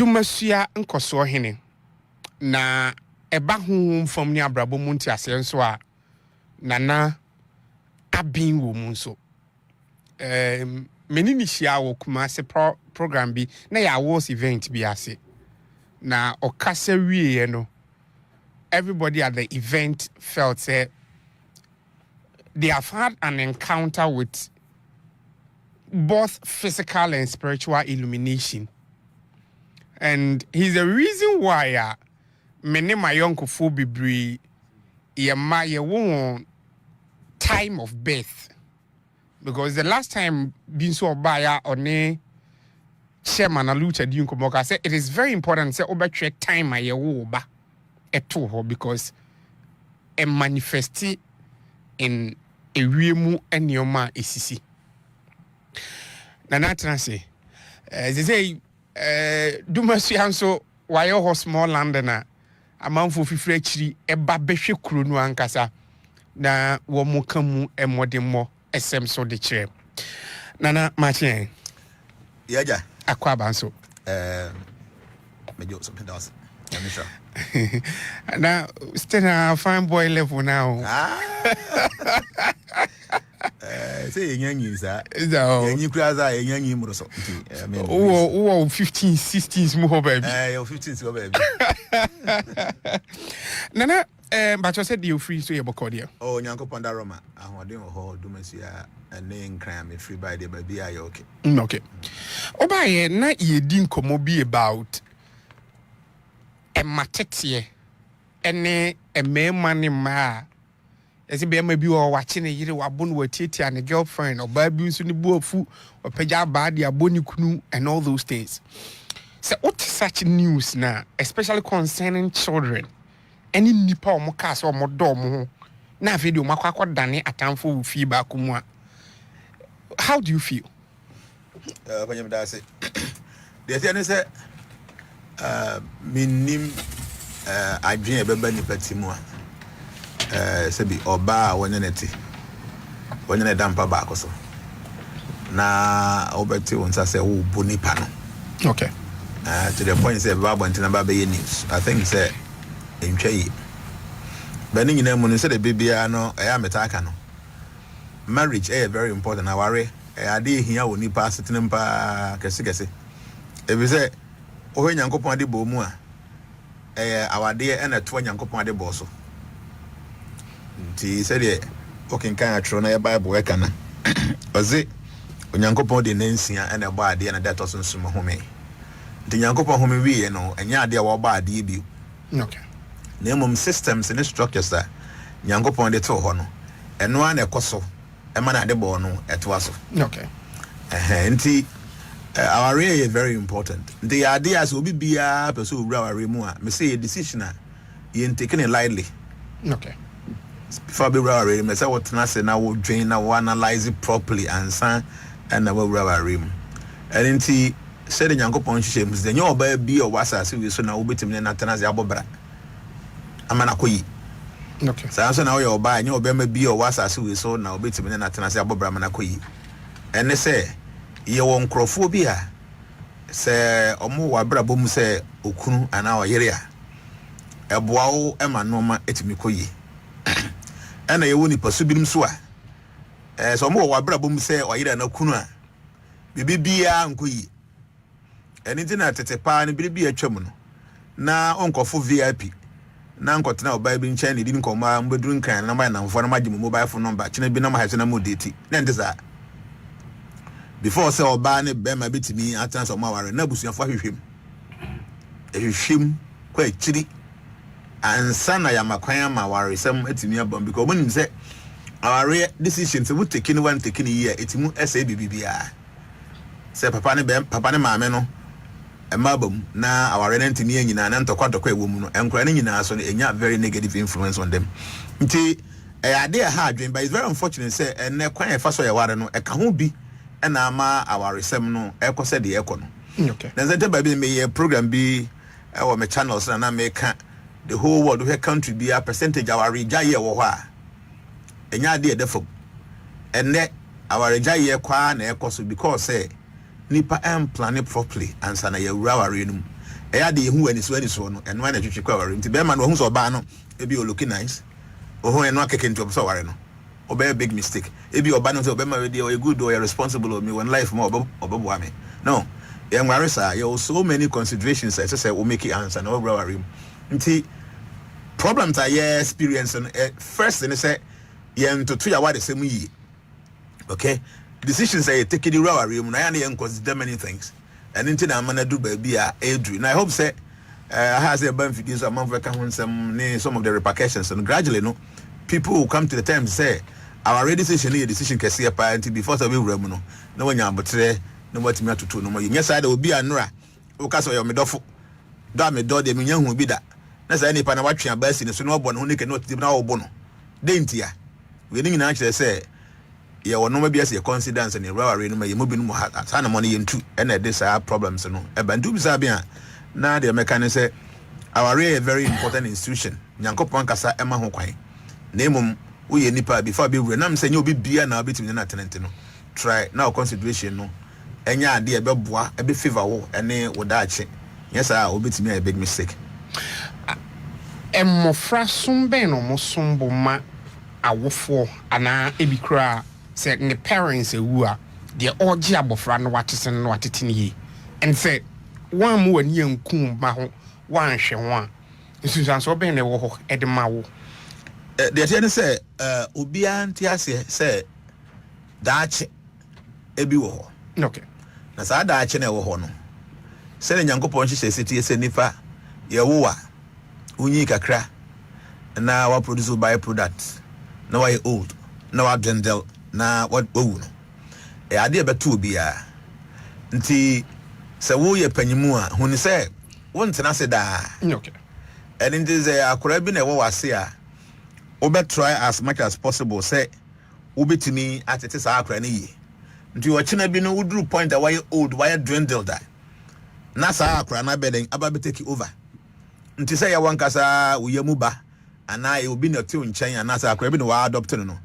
Dumasia nkoso hene na eba honhom fam ni abrabo mu nti ase nso a nana abin wo mu nso menini hia wo kuma se program bi na ya awards event bi ase na okasa wiye no everybody at the event felt say they have had an encounter with both physical and spiritual illumination. And he's the reason why many my uncle for bibri ye won time of birth. Because the last time being so baya on chairman alucha di nkomoka said it is very important say obetre time my wo ba eto because a manifesti in a wiemu enioma esisi. Na natran say they say Dumasu hanso wayo ho small land na amanfo fifire chiri eba behwe kuro nu ankasa na wo mokamu emodemo esem so de kire nana machi yaja akwa banso mejo something else let me try na still a fine boy level now say yenyanyi sa so yenyi kraza yenyanyi muroso oh 15 16s mu ho baby 15s go baby nana but you said you free so you boko there oh nyankopon da roma ahoden ho Dumasia ene nkran me free by the baby are okay okay obaye na yedi nkomo bi about matete ene emema ne ma ese be ma bi wo wache ne yire wabo no watietia ne girlfriend oba bi nso ne buafu opagya ba de aboni kunu and all those things. So what such news now, especially concerning children, any nipa omo kasa omo do mo na video makwa dane atamfo feedback mu a, how do you feel? When you say the thing say minim adwen e beba ni patimu a sebi oba wonyeneti wonyene dampa ba akoso na obeti wonsa se wo boni pa no okay to the point say baba ntina baba ye news I think say entwai bani nyina mu no say the bibia no e ametaka no marriage is very important aware e ade hia woni pa setene pa kese e be say o nyankopon ade bo mu a awade e na to nyankopon ade bo so nti say de okenkan atro na bible e kana oze onyankopon de nansia e na bo ade na dato so nsum home nti nyankopon home wi no enya ade wo ba ade bi okay na mum systems and structures that nyankopon de to ho no eno an ekoso e ma na ade bo no eto aso okay nti our area is very important. The idea is obi bia person ura our mu a me say decision a you taking it lightly. Okay. Before be ura our me say what na say na wo dwen na wo analyze it properly and na wo ura our mu. And nti say the nyankopon hihye mu say nyo oba bi o wasase we so na wo betim na tena ze abobra. Amana koyi. Okay. So na wo yo oba nyo oba ma bi o wasase we so na wo betim na tena ze abobra amana koyi. And say ye won krofo bi a se omo wa brabo mu se okunu ana oyere a eboa wo ema no ma etimi koyi ana ye woni pasu binim so a so omo wa brabo mu se oyere na kunu a bibia nkoyi eni tina tetepa ne bibia atwam no na onkofo VIP na nkotena oba bi nchen ne di nkoma mbeduru nkan na ma na mfo na magye mobile phone number chine bi na ma hase na mo date na ndeza before say oba ne bema bitimi atan so maware na busuafo hwehwem ehwehwem kwa chiri ansa na ya makwan maware sem etimi abam because when say our decisions we taking one taking year etimu say bibia say papa ne maame no emabam na aware na ntimi anyina na ntokwadokwa ewom no enkora ne nyina so enya very negative influence on them nti ade ha adwen but it's very unfortunate say ene kwan e fa so ya ware no e ka ho bi and ama our resem no eko se de eko no okay then say baby me program bi our me channels na make the whole world where country be a percentage our reja ye wo ho a enya de defo enne our reja ye kwa na eko so because say nipa am plan it properly and sana ye wura ware num eya de hu ani so no eno na twetwe kwa ware nti be ma no hu so ba no e bi o look nice oho eno akeke nti so ware no obey a big mistake ebi oba no say obey ma we dey or good or responsible or me when life mo obebo me no yeah marisa you so many considerations I say we make it answer no worry nti problems are yeah experience first and say yeah to ya what say yi okay decisions are taking the worry na ya consider many things and nti na man do baby a edru and I hope say has a benefit is among some of the repercussions and gradually no people will come to the time say our ready decision is a decision can see a parent before we room no one yambotre no what me to no more yes side will be anra o ka so your medofo da me do de me hu bi da na say ni pa na watwe abasi ne so no obo no ne ke no ti na obo no de ntia we ni nyina kire say ye wono ma bi ase confidence ne rivalry no ma ye mobi no mo ha sa na mo ne ye ntu e na this problems no e bantu bi sa bia na de meka say our is a very important institution nyankopon kasa ema ho kwan na emum we nipa before be we nam say nyo bi bia na obetimi na tenente no try now consideration no enya ade e be boa e be favor wo ene wo da ache yes ah obetimi a big mistake mmofra sombe no mo sombo ma awofo ana ebikra say ne parents ewu a de oje abofra no watesen no watete ne yi and say one mo ani enkum ma ho wan hwe ho a nsusan so be ne wo ho e de ma wo the thing say obi anti ase say daache ebi wo ho okay na sa daache na wo ho no se ne nyankopon hye seti se nifa ye wo a unyi kakra na wa produce by product na wa old na wa dwindle na what wo no e ade be to obi a nti se wo ye panyimu a huni se wo ntena se da okay and in this akora bi na wo wase a obe try as much as possible say obetimi atete sa akora na yi nti wo china bi no udru point that why old why dwindle that na sa akora na beden aba be take over nti say ya wankasa wo yamu ba ana e obi na tew nchen ana sa akora bi no wa adopt no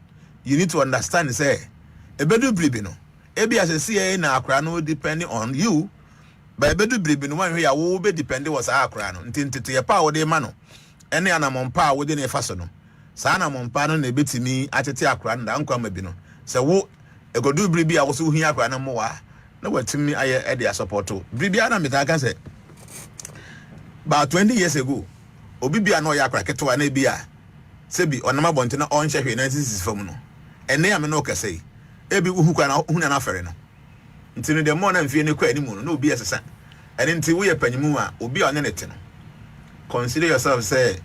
you need to understand say ebedu bribi no ebi asese na akora no depending on you but ebedu bribi no wan hwe ya wo be depend was akora no nti ntete ye pa wo de ma no ene anamompa wo de ne fa so no sa na mompa no na betimi atete akora nda nkwa ma bi no se wo egodu bribi a wo so hu akora no mo wa na watimi aye e dia support bribi ana metaka se about 20 years ago obi bia na o ya akora ketwa na bi a se bi onama bonte na on hwehwe 1964 no ene ya me no kase ebi uhu kwa na hu na afere no nti no de mo na mfie ne kwa ani mu no na obi esesa ene nti wo ye panyimu a obi a ne ne te no consider yourself say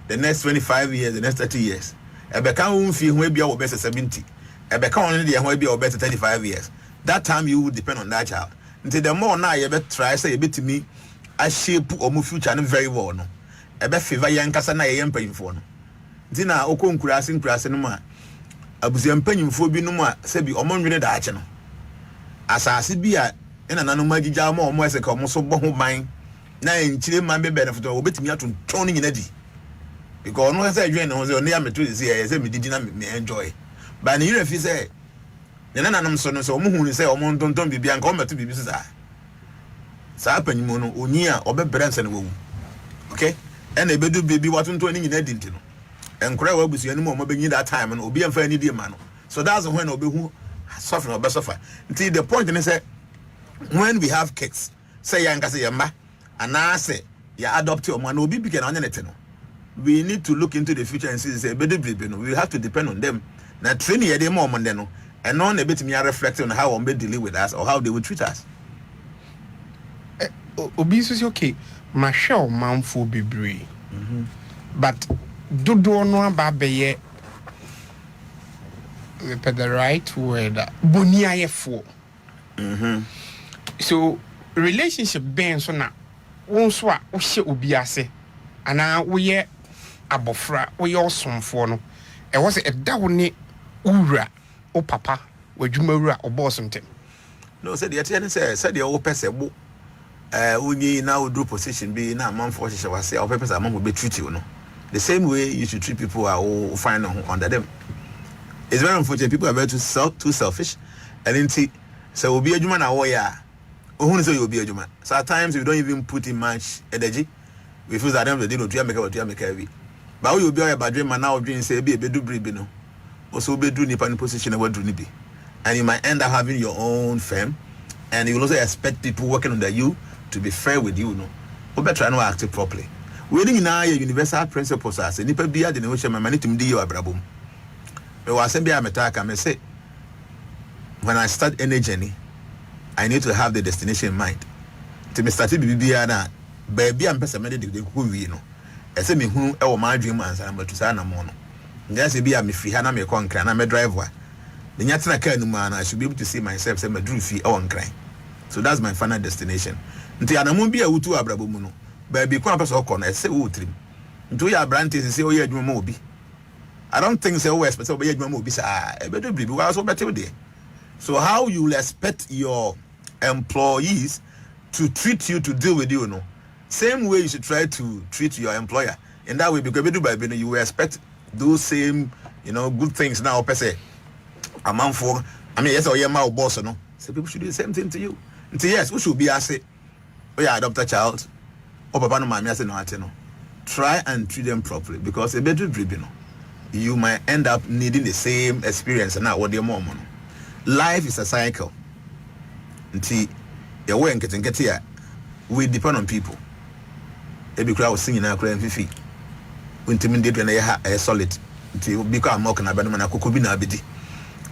the next 25 years, the next 30 years. Ebeka unfi hu ebia wo best 70. Ebeka on de hu ebia wo best 35 years. That time you will depend on that child. Until the more now you be try say ebetimi a shape or move future very well no. Ebe favor yan kasa na ye mpanyimfo no. Nti na okonkurase no ma abusia mpanyimfo bi no ma se bi omonwene da ache no. Asase bi a ena nanu magija ma omo ese ka omo so bo ho ban na enchire man be benefit obetimi atonton nyina di. Because no say join no say on am to say me didi na me enjoy but you refi say na nam so no say omo hu ni say omo ntonton bibia nka o meto bibi sa panyimu no oni a obebere nsa na wawu okay and ebedu bibi watonton ni nyina di ntino enkora wa busu ani mo benyi that time no obi amfa ni di ma no so that's when obehu suffer no be suffer until the point is say when we have kids say yanka say yamba anase ya adopt o man obi bige na onye nete no we need to look into the future and see say bedu no we have to depend on them na training ye dey more on them no and on a bit me reflect on how on be deal with us or how they will treat us obi so okay ma hwe manfo bebre but dodo no aba be the right word boniayefo so relationship ben so na won so a wo hye obi ase ana wo ye abofra wo ye osomfo no e wo se eda wo ne ura o papa wadwuma ura o boss ntem no said the ten said the pese bo unyi na wo position be na manfo hye wase o pese amam be treat you no the same way you should treat people who find under them. It's very unfortunate people are very too selfish and then so will be a human aware who say you'll be a juma. So at times we don't even put in much energy. We feel that the deal to make heavy. But you'll be a bad dream and now dream say be a bedu bribino. Also be do nipa position what do be. And you might end up having your own firm, and you will also expect people working under you to be fair with you, no. But better try to act it properly. We in our universal principles as a nipa bia the negotiation money to me your abrabum. But was be a metaka, I may say when I start any journey, I need to have the destination in mind. To me start to be na baby I'm person made the who we know. I say me who my dream answer number to sana mono. Just be a me free hana me conquer na me driver. The nyatna car no man I should be able to see myself say me drew fee on cry. So that's my final destination. Nti anamu bi a wutu abrabo mu no. Baby kwa person okọ na say wo trim. Nti ya branches say oye adwuma ma obi. I don't think say we expect say oye adwuma ma obi say e bedo bribi we also better there. So how you will expect your employees to treat you, to deal with you, no? Same way you should try to treat your employer. In that way, because you will expect those same, good things now. Per se, amount for. I mean, yes, or your mouth boss, no. So people should do the same thing to you. And yes, we should be asked. Oh yeah, adopt a child. Oh, papa no mama say no. Try and treat them properly because a better no. You might end up needing the same experience and now what your mom. Life is a cycle. Until your way and get here, we depend on people. Every crowd singing our crowd fifi. Intimidate when they are solid. Until become more can a bedman a cucubina bidi.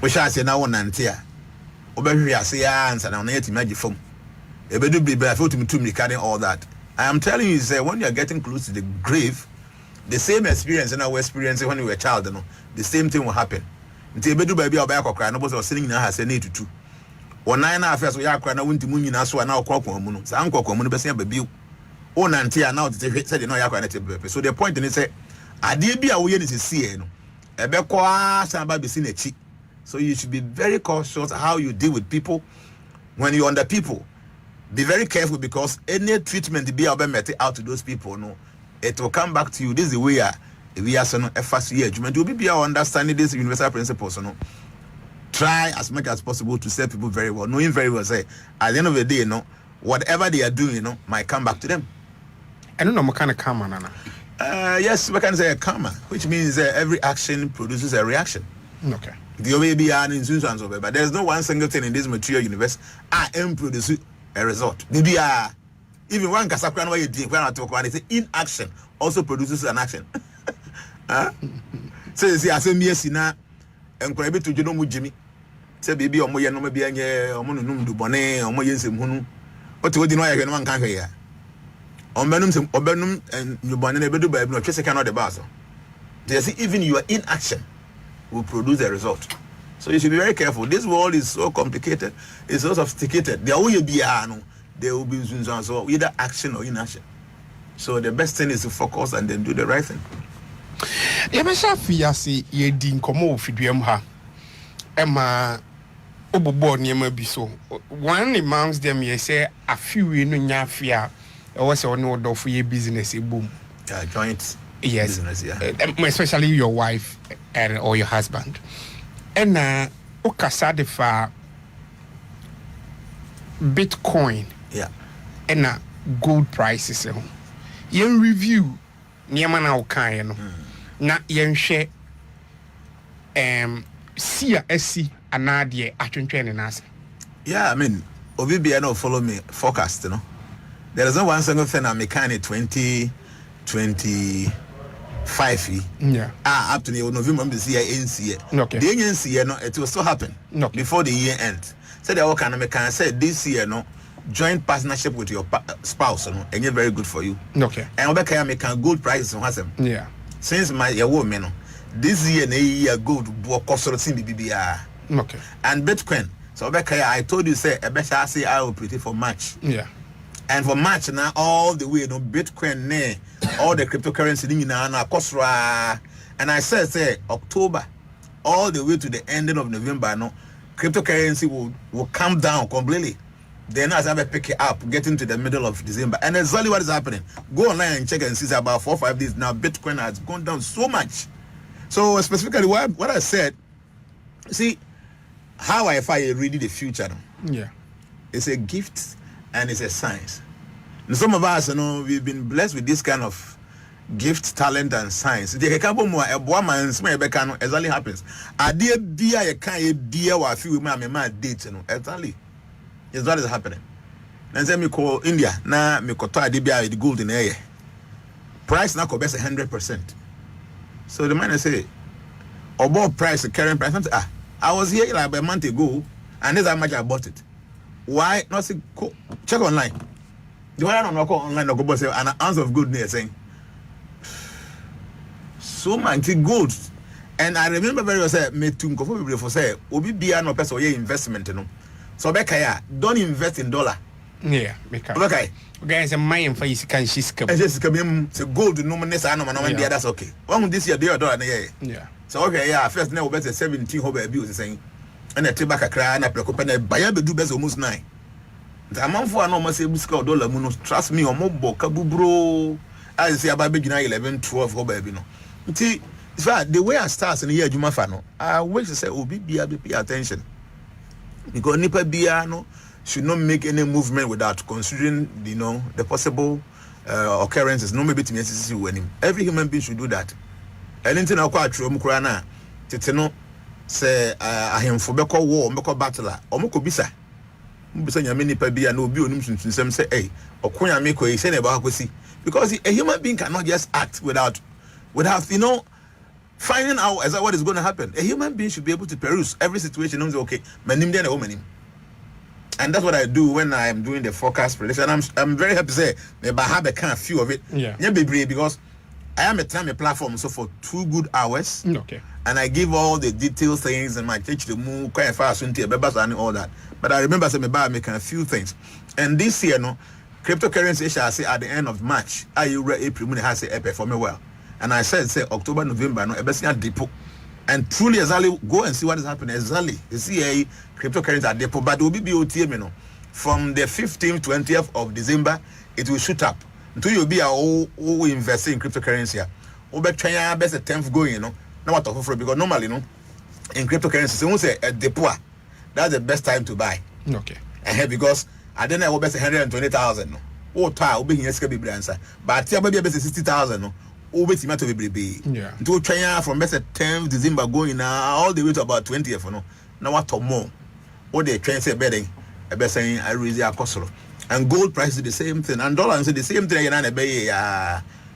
We shall say now one and tear. Obey say answer now, net magic foam. A bedu be barefoot to me carrying all that. I am telling you, is when you are getting close to the grave, the same experience and our experience when you were a child, the same thing will happen. Until bedu baby or back or cry, nobody was sitting in has a need to two. Or 9 hours we are crying, I went to moon, so I now call Moon. So I'm calling Moon, baby. Oh, Nantia now said, so the point is, I did be away in the sea, a bequa, somebody seen a cheek. So you should be very cautious how you deal with people when you're under people. Be very careful because any treatment be out to those people, no, it will come back to you. This is the way we are so a first year. You will be understanding this universal principles, no. Try as much as possible to serve people very well, knowing very well, say, at the end of the day, whatever they are doing, might come back to them. I don't know what kind of karma, Nana. Yes, we can say a karma, which means every action produces a reaction. Okay. The way be an instance of it, but there's no one single thing in this material universe I am produce a result. Maybe even one Kasakran way you think when I talk about it, inaction also produces an action. So you see, I say yes na and to Jono Jimmy. Say baby or moya no maybe or monum do bonnet or moyens and hunu. What would you know I can one can hear? On Benum and you bonnet bedu by no chase cannot the basso. They see even your inaction will produce a result. So you should be very careful. This world is so complicated, it's so sophisticated. There will be there will be so either action or inaction. So the best thing is to focus and then do the right thing. Ayebiafo ye di nkomo ofiduam ha. Emma obobo niema bi so. One amongst them ye say afiwe no nya afia e was on odofo ye business e boom. Yeah, joint business, yeah. Especially your wife and or your husband. And okasa de fa Bitcoin. Yeah. And gold prices. Yen review niema na okan no. Na yen hwe sia esi anade atwentwe ne nase. Yeah, I mean, obi bia no follow me forecast, There is no one single thing I'm making 2025. Yeah. Up to the November this year NCA. Okay. The NCA it will still happen before the year ends. So the can say this year joint partnership with your spouse, and it's very good for you. Okay. And we can make gold prices on them. Yeah. Since my woman, this year gold cost BBBR. Okay. And Bitcoin. So I told you say I say I will predict for March. Yeah. And for March now all the way Bitcoin all the cryptocurrency now cost. And I said say October all the way to the ending of November cryptocurrency will come down completely. Then as I pick it up, getting to the middle of December, and exactly what is happening. Go online and check and see about 4 or 5 days now. Bitcoin has gone down so much. So specifically, what I said, see how I read the future. Yeah, it's a gift and it's a science. And some of us, we've been blessed with this kind of gift, talent, and science. The couple more a woman exactly happens. A dear beer, a kind dear, or a few women, my dates, exactly. It's what is happening. And then me call India, now me call Dibia with the gold in the air. Price now could best 100%. So the man say, about price, the current price. I was here like a month ago, and this is how much I bought it. Why not say check online? The one I don't know online, no go say an ounce of goodness saying so much gold. And I remember very well say me too comfortable for say obi bia no person ye investment no. So Bekaya, don't invest in dollar. Yeah, make okay. Guys, a mine for you can she's come. Just come say gold no money say no man that's okay. One this year the dollar yeah. So okay, yeah, first now better 17 hobe abi was saying. And a tibaka cry and a preoccupant a buyer be do best almost 9. The amount for no must say $dollar munos trust me or mobo kabubro. I say about beginning 11, 12 hobe no. See, the way I start in the year Jumafano, I wish to say obi pay attention. Because Nipa Biano should not make any movement without considering the possible occurrences. No maybe to necessary when every human being should do that. Anything I quite true Mukrana Titano say I am for Beko war, Beko battler, or Mokobisa. Mbisa many Pabia no be on some say, hey, or Quina Miko is saying about because a human being cannot just act without finding out as what is going to happen. A human being should be able to peruse every situation and say, okay, my name then a woman. And that's what I do when I am doing the forecast prediction. I'm very happy to say maybe I have a kind of few of it. Yeah. Because I am a platform so for 2 good hours. Okay. And I give all the detailed things and my teach the move quite fast and all that. But I remember saying I making a few things. And this year, cryptocurrency shall say at the end of March, April has say perform well. And I said October, November, depot. And truly exactly go and see what is happening. Exactly. You see a cryptocurrency at depot, but it will be BOTM, from the 15th, 20th of December, it will shoot up. Until you be who invest in cryptocurrency. Over China best 10th going, now what offer because normally in cryptocurrency, so say a depot, that's the best time to buy. Okay. Because I don't know best 120,000. Oh, will be here be answer. But there maybe best 60,000. Over to be yeah. To China from best 10th December going now all the way to about 20th. Now what more? What they train say bedding, a best saying I raise a cost. And gold price is the same thing, and dollars is the same thing.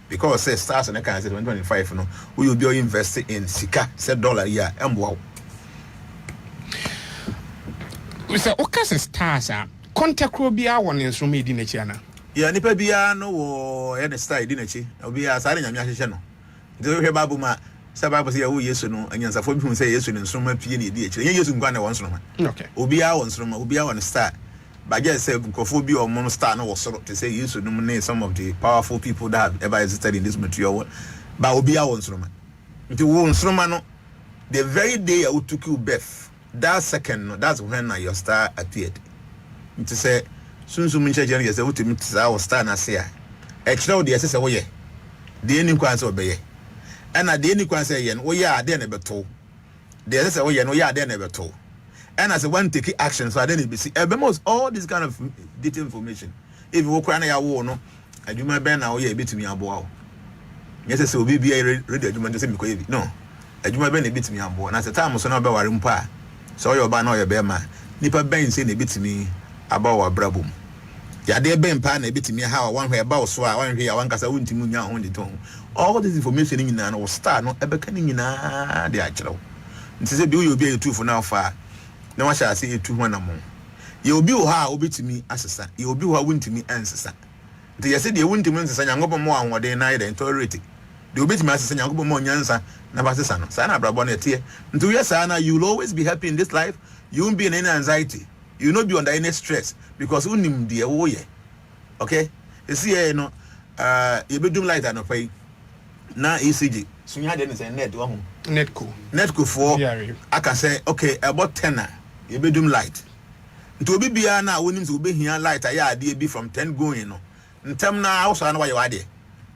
Because say stars and I can say 2025. We will be investing in Sika, said dollar and wow. We say okay, stars are contact will be our instrument in Jnana. Yeah, Nipa Bia no any style dinachi. Obi a sare nyame ahyehyɛ no. Nti we babu ma say babu say wo Yesu no anyansafo bi hu say Yesu ne nsroma pie ne di akire. Yesu nkwa na won nsroma. Okay. Obi a won nsroma, obi a won star. But just say nkofo bi o mon star no wo soro to say Yesu no ne some of the powerful people that have ever existed in this material world. But obi a won nsroma. Nti wo nsroma no the very day I took you birth, that second no, that's when your star appeared. Nti say soon minche jeni yese utimi tsa o star na se a e kire o de yese se wo ye de eni kwan se obeye na de eni kwan se ye no wo ye ade na beto de yese se wo ye no ye ade na beto and as one take action so ade na be see most all this kind of detailed information if you kwan na ya wo no adwuma ben na wo ye betumi aboa wo yese se obi bia ready adwuma de se mi koye bi no adwuma ben na betumi aboa na se time so na be ware mpa so yo ba na yo be ma nipa ben se na betumi about our brabum. Ya de ben pa na ebitimi ha one way about so a one way one kasa wuntimu nya ho de ton. All this information in na no star no ebeka ni nyina de akyerew. Nti se bi you be a two for now fa. Na wa sha se etu ho na mo. Ye obi wo ha obitimi asesa. Ye obi wo ha wuntimi ansesa. Nti ye se de wuntimi ansesa nyankopon mo anwode na ye de tolerate. De obitimi asesa nyankopon mo nyansa na ba asesa no. Sa na brabo na tie. Nti we say na you will always be happy in this life. You won't be in any anxiety. You will not be under any stress because unim de wo ye. Okay? You see here you be doing light and pay. Na ECG. So you had any net one. Netco for I can say okay about 10 you be doing light. To be na wonim to be here light I be from 10 going no. Ntem na also na why you are there.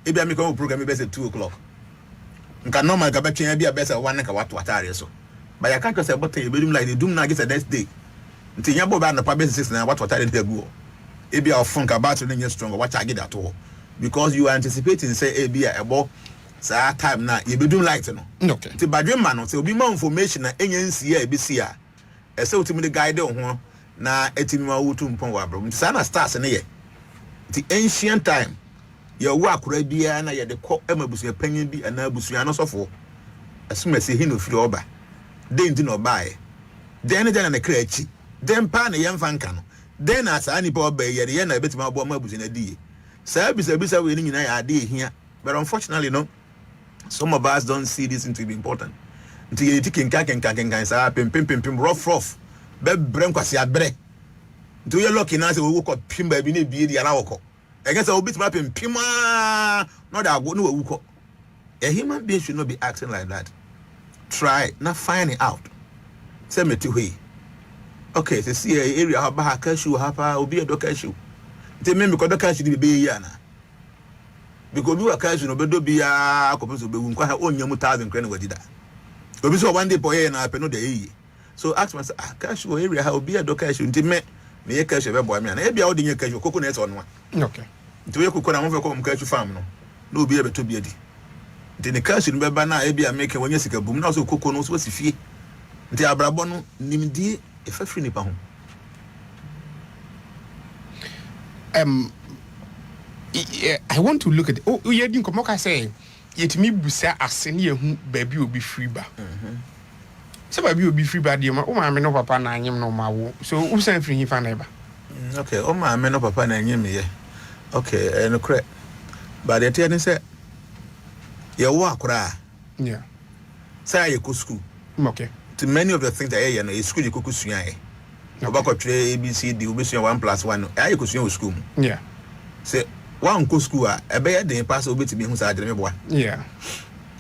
E be am program be say 2 o'clock. Nka normal ka be twen be be say 1 ka what atare so. But you can't just say about you be doing light you do na get the next day. Nti nyabo ba na pa be 6 na what atare dey go. ebi a funk about no stronger watch I get at all because you are anticipating say ebi a ebo sa time na you be doing light no okay ti badwe man no say obi ma information na enya nsi a ebesi a ese otimi de guide ho na etimi ma wutu mpon wa bro sa na stars ne ye ti ancient time ye wo akora bia na ye de kɔ emabusu panyin bi ana abusu ano sofo asuma se hino firi oba den di no bae den ne na kra achi den pa na ye mfa nka no den asa ni pa oba ye na betima abo ma abusu na die sa bisa we ni nyina ya ade ehia but unfortunately no some of us don't see this into be important until you take kenkan sa pim rough be brem kwase abre do you lucky na say we ko pim ba bi na bie dia na woko again say obi tuma pim not that go no we ko a human being should not be acting like that try not find it out say me to he okay say see area how ba ka show hapa obi edoka show te me ko doka show be ya na because we were no bedo bia akopeso be wu nkwa onya mu 1000 kra na wadida obi so one day boy na pe no dey yi so ask myself cash wo area how be a do cash nti me ye cash be boy me na e bia wo de nya cash koko na e so no okay nti we koko na mo fe ko mo cash farm no na obi e beto bia di nti ne cash no be ba na e bia make wonya sika bum na so koko no so si fie nti abrabo no nimdi e fa firi ni pa ho I want to look at you didn't come okay say yet me busa aseni ehu baby obi free ba so baby obi free ba de ma o ma me no papa na anyem no ma wo so who send free hifa na ba okay o ma me no papa na anyem ye okay no correct but the thing say ye wo akura yeah say ye go school okay to many of the things that ye no school you go sua ye obako tire abcd obesua 1+1 ye go sua school yeah say one go school ebe ya den pass obetimi hu sa adere meboa yeah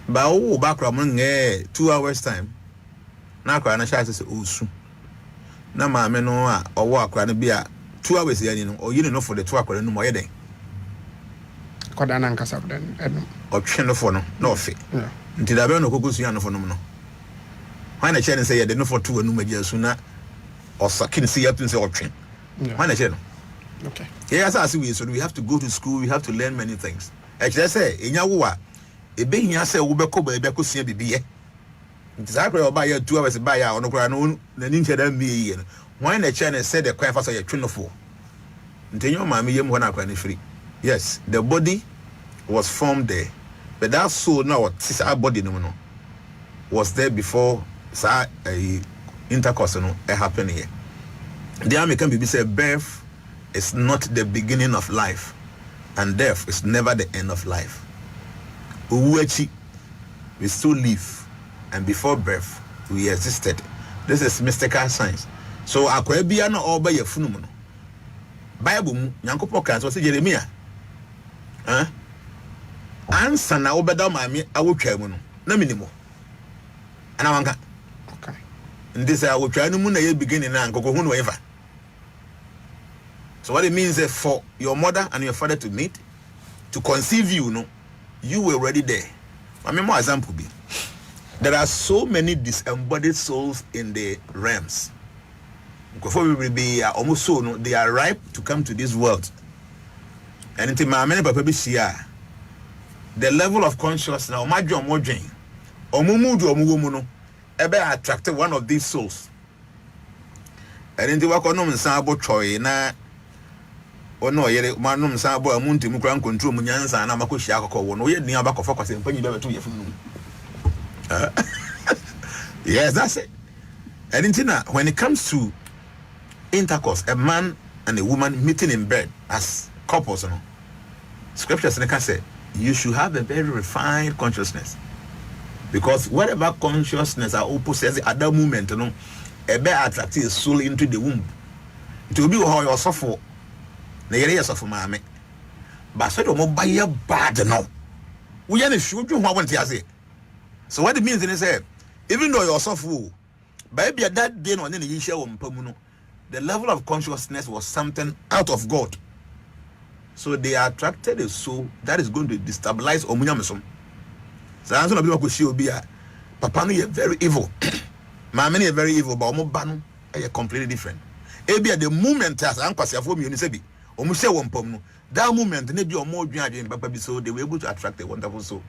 ba wo background mo nge 2 hours time na akra na sha say osu na ma me no a owo akra no bia 2 hours ya ni no oyini no for the 2 akra no mo ye den koda na nkasa den o twe no for no na ofe yeah nti da be no kokosu ya no for no no why na chen say ye den no for 2 anu magia su na osakin say ya tun say o twe why na chen no okay yes as we so we have to go to school we have to learn many things actually say enya wo a ebe hia say wo beko ba ebe ko sua bibiye nti za kra oba ya 2 hours ba ya ono kra no na ni ncheda mi yi no why na che na say the kwan fa so ya twinofo nti nyo ma me yem ho na kra ni free yes the body was formed there but that soul now what is our body no was there before sa intercourse no happen here the American baby say birth is not the beginning of life and death is never the end of life. We still live and before birth we existed. This is mystical science. So akwabia na oba ye funum no. Bible mu Nyankopɔn kan so say Jeremiah. Ansa na obeda maame awotwa mu no. Na minimo. Ana wanka. okay Ndisa awotwa no mu na ye beginning na nkoko hu no ever. So what it means is for your mother and your father to meet, to conceive you, you were already there. I mean, more example be. There are so many disembodied souls in the realms. Before we will be almost so, they are ripe to come to this world. And until my many papa be share, the level of consciousness now, my job more drain, or mumudu ebe attracted one of these souls. And in the work on sabo choy na. Ono yere manum san bo amunti mu kran control mu nyansa na makohia akoko wo no ye ni abakofa kwase mpanyi be beto ye funu yes that's it. And when it comes to intercourse, a man and a woman meeting in bed as couples, scriptures say you should have a very refined consciousness, because whatever consciousness are opposite at that moment, a bear attracts his soul into the womb to be how you suffer. Na yere yesofo maame ba so do mo baye bad no we ya na hwodwu ho wonte ase. So what it means is say even though you're suffer by be that day no na you share wo mpamu no, the level of consciousness was something out of God, so they attracted a soul that is going to destabilize omunyamesom. So answer na be ko shi obi a papa no very evil maame no very evil, but omo ba no completely different. Ebi at the moment as ankwasiafo mi oni se bi almost say one pom. That moment, they be more drinking, so they were able to attract a wonderful soul.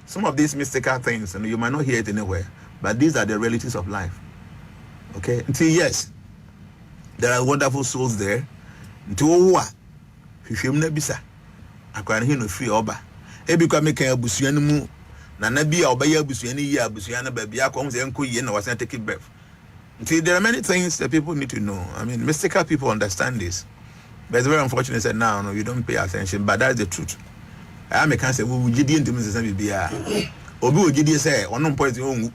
Some of these mystical things, and you might not hear it anywhere, but these are the realities of life. Okay, until yes, there are wonderful souls there. Until what? If you nebisa, I can't hear no free oba. Ebi kwa make a busuanu mu na na bia obaya busuani yi abusuana ba bia kwa mze nko yi na wasan take breath. Until there are many things that people need to know. I mean, mystical people understand this. But it's very unfortunate that now no, you don't pay attention, but that's the truth. I am a cancer who gidi into Mrs. Bia. Obi gidi say on no point you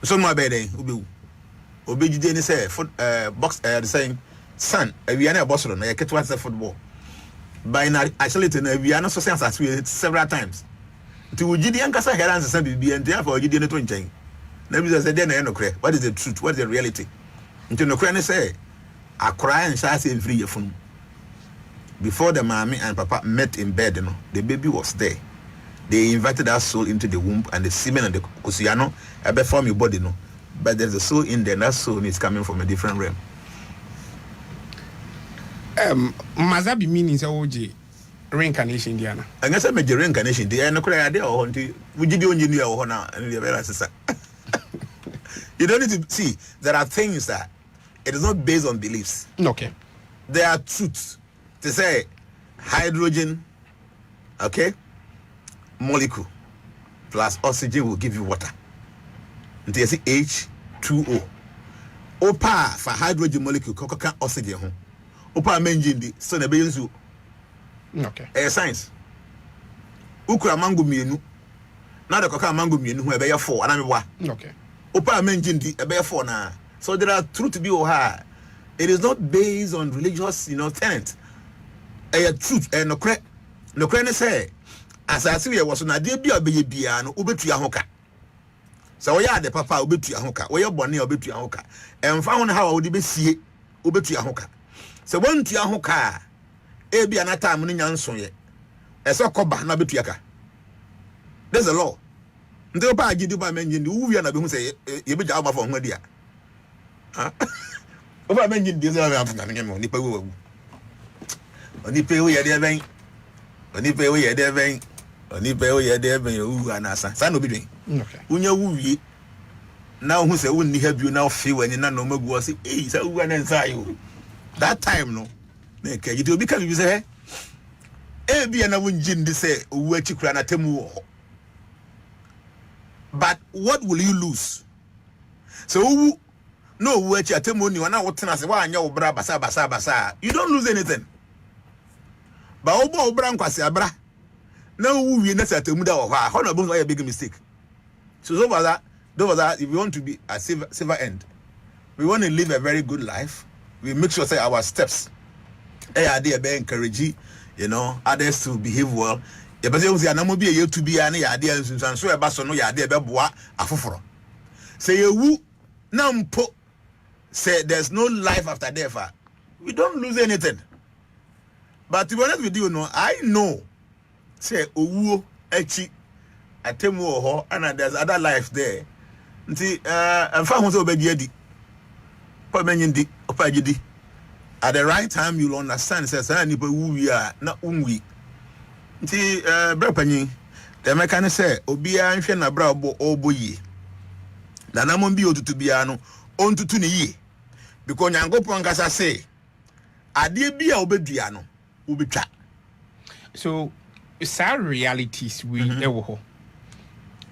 so my bed ubi obi gidi say foot box the saying son we are na boss no ya ketwa say football. By na actually we are not so sense as we several times. To gidi ankasa heran say bibia and therefore gidi no to nchen. Na bi say dey na no kre. What is the truth? What is the reality? Nti no kre ne say akora and sha say free yefun. Before the mommy and papa met in bed, the baby was there. They invited that soul into the womb and the semen and the kusiano form your body, but there's a soul in there, and that soul is coming from a different realm. Mazabi meaning OJ reincarnation, Diana. I guess I made the reincarnation. The end of the idea or we did only new or now and the very you don't need to see there are things that it is not based on beliefs. Okay. There are truths. To say hydrogen, okay, molecule plus oxygen will give you water. And you see H2O. Opa for hydrogen molecule, coca oxygen. Opa menjin di so na be yinzu. Okay. Science. Ukura mango mienu. Na the coca mango mienu hu e be 4 ana me wa. Okay. Opa menjin di e be 4 na. So there are truth to be oha. It is not based on religious, tenets. Truth and no credit say as I see was na de bia be bia no obetua hoka so we are the papa obetua hoka we bone obetua hoka emfa ho how we be sie obetua hoka so won tua hoka e bia na time no nyanso ye eso koba na betua ka. There's a law nde pa agidi ba menji ndi wu na be hu say ye be ja ma fo ho dia ah oba menji ndi ze ba afuna ngem ni pa wu Oni pay we there ben. Oni pay we there ben. Oni pay we there ben you anasa. Sa no be doing. Okay. Unya wu wie. Now who say wunni have you now feel when na no magu say eh say wu na nsa you. That time no. Na ke you be can you say eh bia na wunji ndi say owu achikura na temu wo. But what will you lose? So owu no owu achi atemu ni wana wotena say wa anya wo bra basa. You don't lose anything. But obo obra nkwase abra na wu wie na satemu da wo ha ho na bo a big mistake. So over that if we want to be a silver end, we want to live a very good life, we make sure say our steps they be encourage others to behave well. E be say we anamo bi e to be na ya de ansunsan so e ba so no ya de be boa afoforo. Say you na mpo say there's no life after death. We don't lose anything. But to be honest with you, I know, say, Owo, Echi, Atemu Oho, and there's other life there. See, and found so bad yedi. Pamenyindi, Opajidi. At the right time, you'll understand, says, I need we are not we. See, Brapani, the mechanic say, Obia and Shana Brabo, Oboye. Lanamon bio to Biano, on to Tuni. Because Yango Pangasa say, I dear be obediano. So, sad realities we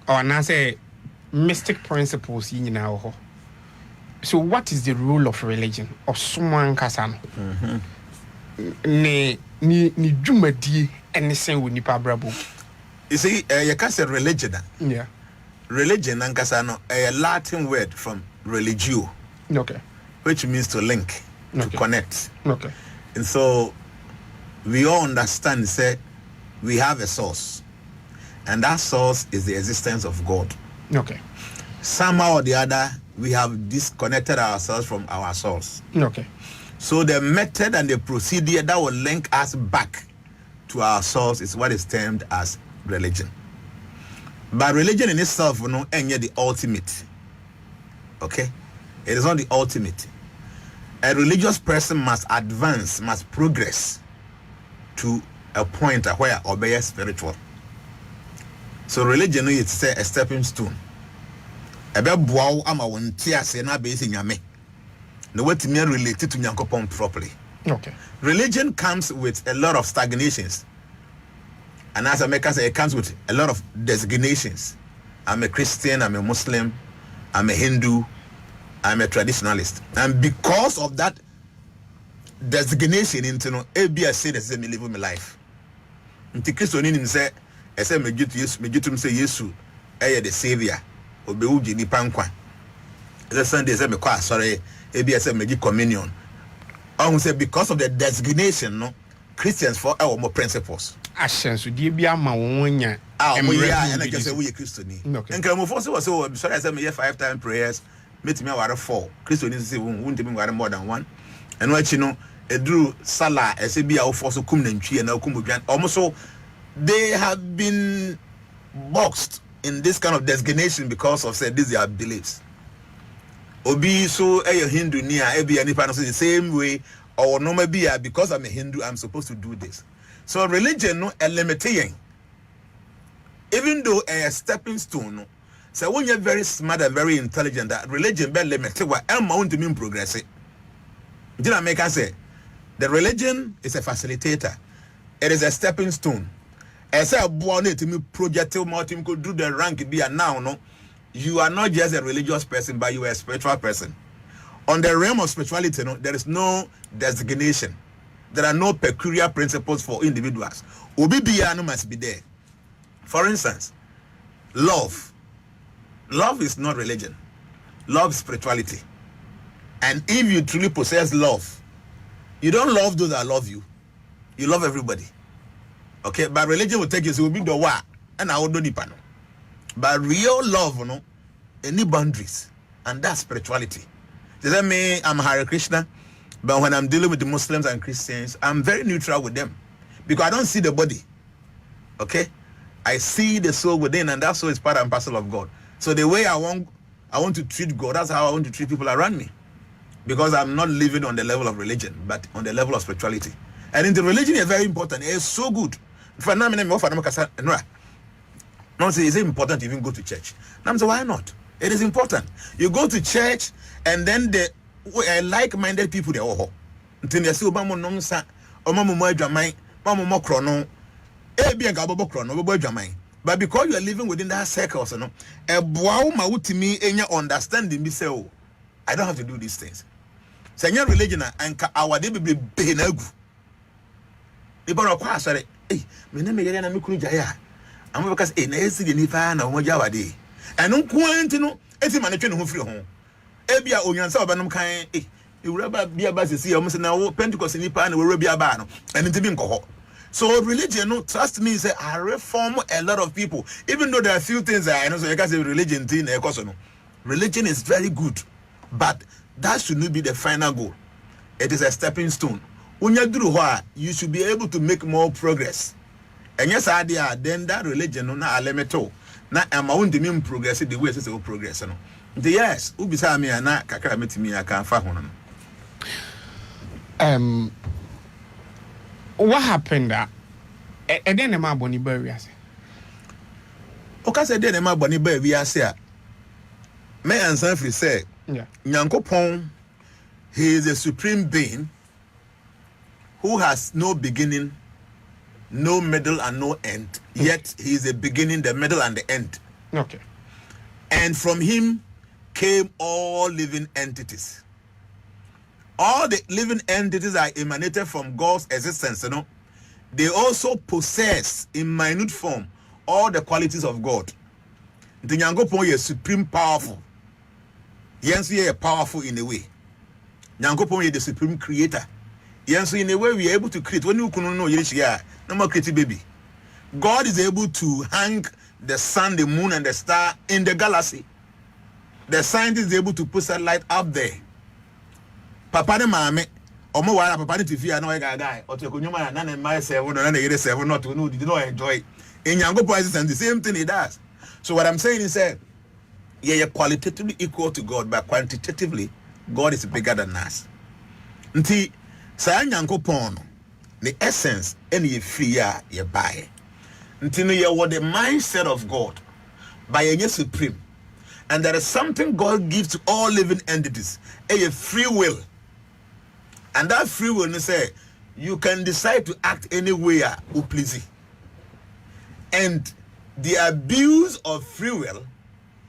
or now say mystic principles in our. So, what is the role of religion of someone Kasano? Ni jumadi anything with nipa brabo. You see, you can say religion. Yeah. Religion and Kasano a Latin word from religio. Okay. Which means to link, to connect. Okay. And so we all understand, say, we have a source. And that source is the existence of God. Okay. Somehow or the other, we have disconnected ourselves from our source. Okay. So the method and the procedure that will link us back to our source is what is termed as religion. But religion in itself, ain't yet the ultimate. Okay? It is not the ultimate. A religious person must advance, must progress to a point where obey spiritual. So religion is a stepping stone. Ebe boaw ama won tiase na be nyame. No what me related to Nyankopon properly. Okay. Religion comes with a lot of stagnations. And as America say, it comes with a lot of designations. I'm a Christian, I'm a Muslim, I'm a Hindu, I'm a traditionalist. And because of that designation into no ABS say that me live my life. Nti Kristo ni say ese megitu Yesu megitu say Yesu the savior obewuji ni pankwa. The Sunday say me kwa sorry ABS say megi communion. I say because of the designation no Christians for our more principles. Ashensu die bia ma wonya. We are and I can say we Christo ni. And Kramofo was so sorry I say me 5 time prayers meet me aware 4. Christo ni say won't be more than 1. And what you know Edru Salah SAB for so kum nantwi and kumudwan almost so they have been boxed in this kind of designation because of say these are beliefs. Obi so a Hindu near every any the same way or no maybe because I'm a Hindu I'm supposed to do this. So religion no a limiting. Even though a stepping stone no. So when you're very smart and very intelligent that religion be limited what amount to mean progress. Did I make us say the religion is a facilitator. It is a stepping stone. As I born it to me project team could do the rank be a now no. You are not just a religious person, but you are a spiritual person. On the realm of spirituality, no, there is no designation. There are no peculiar principles for individuals. Obibiano must be there. For instance, love. Love is not religion. Love is spirituality. And if you truly possess love, you don't love those that love you. You love everybody. Okay, but religion will take you to be the wa and I will do the panel. But real love, no, any boundaries, and that's spirituality. Does that mean I'm Hare Krishna? But when I'm dealing with the Muslims and Christians, I'm very neutral with them because I don't see the body. Okay, I see the soul within, and that soul is part and parcel of God. So the way I want to treat God, that's how I want to treat people around me, because I'm not living on the level of religion, but on the level of spirituality. And in the religion is very important. It's so good. No, say, is it important to even go to church? And I'm saying, why not? It is important. You go to church, and then the like-minded people, they all until they say, Obama no sa, Obama mo jamai, Obama mo krono, be a gabo krono, Obama jamai. But because you are living within that circle, so no, a boau mautimi enya understanding me say, oh, I don't have to do these things. So your religion and our day be benagu. People are quite sorry. Hey, me name me yana me kunu jaya. I'm because na esi de nipa na omo jawa de. Eno kwanti no eti ma ne twe ne ho firi ho. Ebia onyansa obanom kan ewura ba bia ba sesi omo se na wo Pentecost nipa na wura bia ba no. Eno ti bi nkoho. So religion, no, trust me, say I reform a lot of people. Even though there are few things that I know, so you can say religion thing, no. Religion is very good, but that should not be the final goal. It is a stepping stone. When you do what, you should be able to make more progress. And yes, idea then that religion no na alemeto na amount to mean progress the way it's progress no. The yes, ubisa me na kakra metimi aka fa ho no. What happened that and then my boni barriers? Okay, said then my boni barriers here. May answer free say, yeah, Nyankopon, he is a supreme being who has no beginning, no middle, and no end. Yet he is the beginning, the middle, and the end. Okay. And from him came all living entities. All the living entities are emanated from God's existence, you know. They also possess in minute form all the qualities of God. The Nyankopon is supreme powerful. Yes, we are powerful in a way. Nyankopon is the supreme creator. Yes, in a way we are able to create. When you can know no more creative baby. God is able to hang the sun, the moon, and the star in the galaxy. The scientist is able to put satellite up there. Papa ne mame omo wara papa ne tifi na guy o to konyuma na na my 7 na na yere 7 not no did not enjoy in Nyankopon existence the same thing he does. So what I'm saying is you're qualitatively equal to God, but quantitatively God is bigger than us. Nti sa Nyankopon the essence any free ye buy. Until you what the mindset of God by a supreme. And there is something God gives to all living entities, a free will. And that free will is say you can decide to act anywhere you please. And the abuse of free will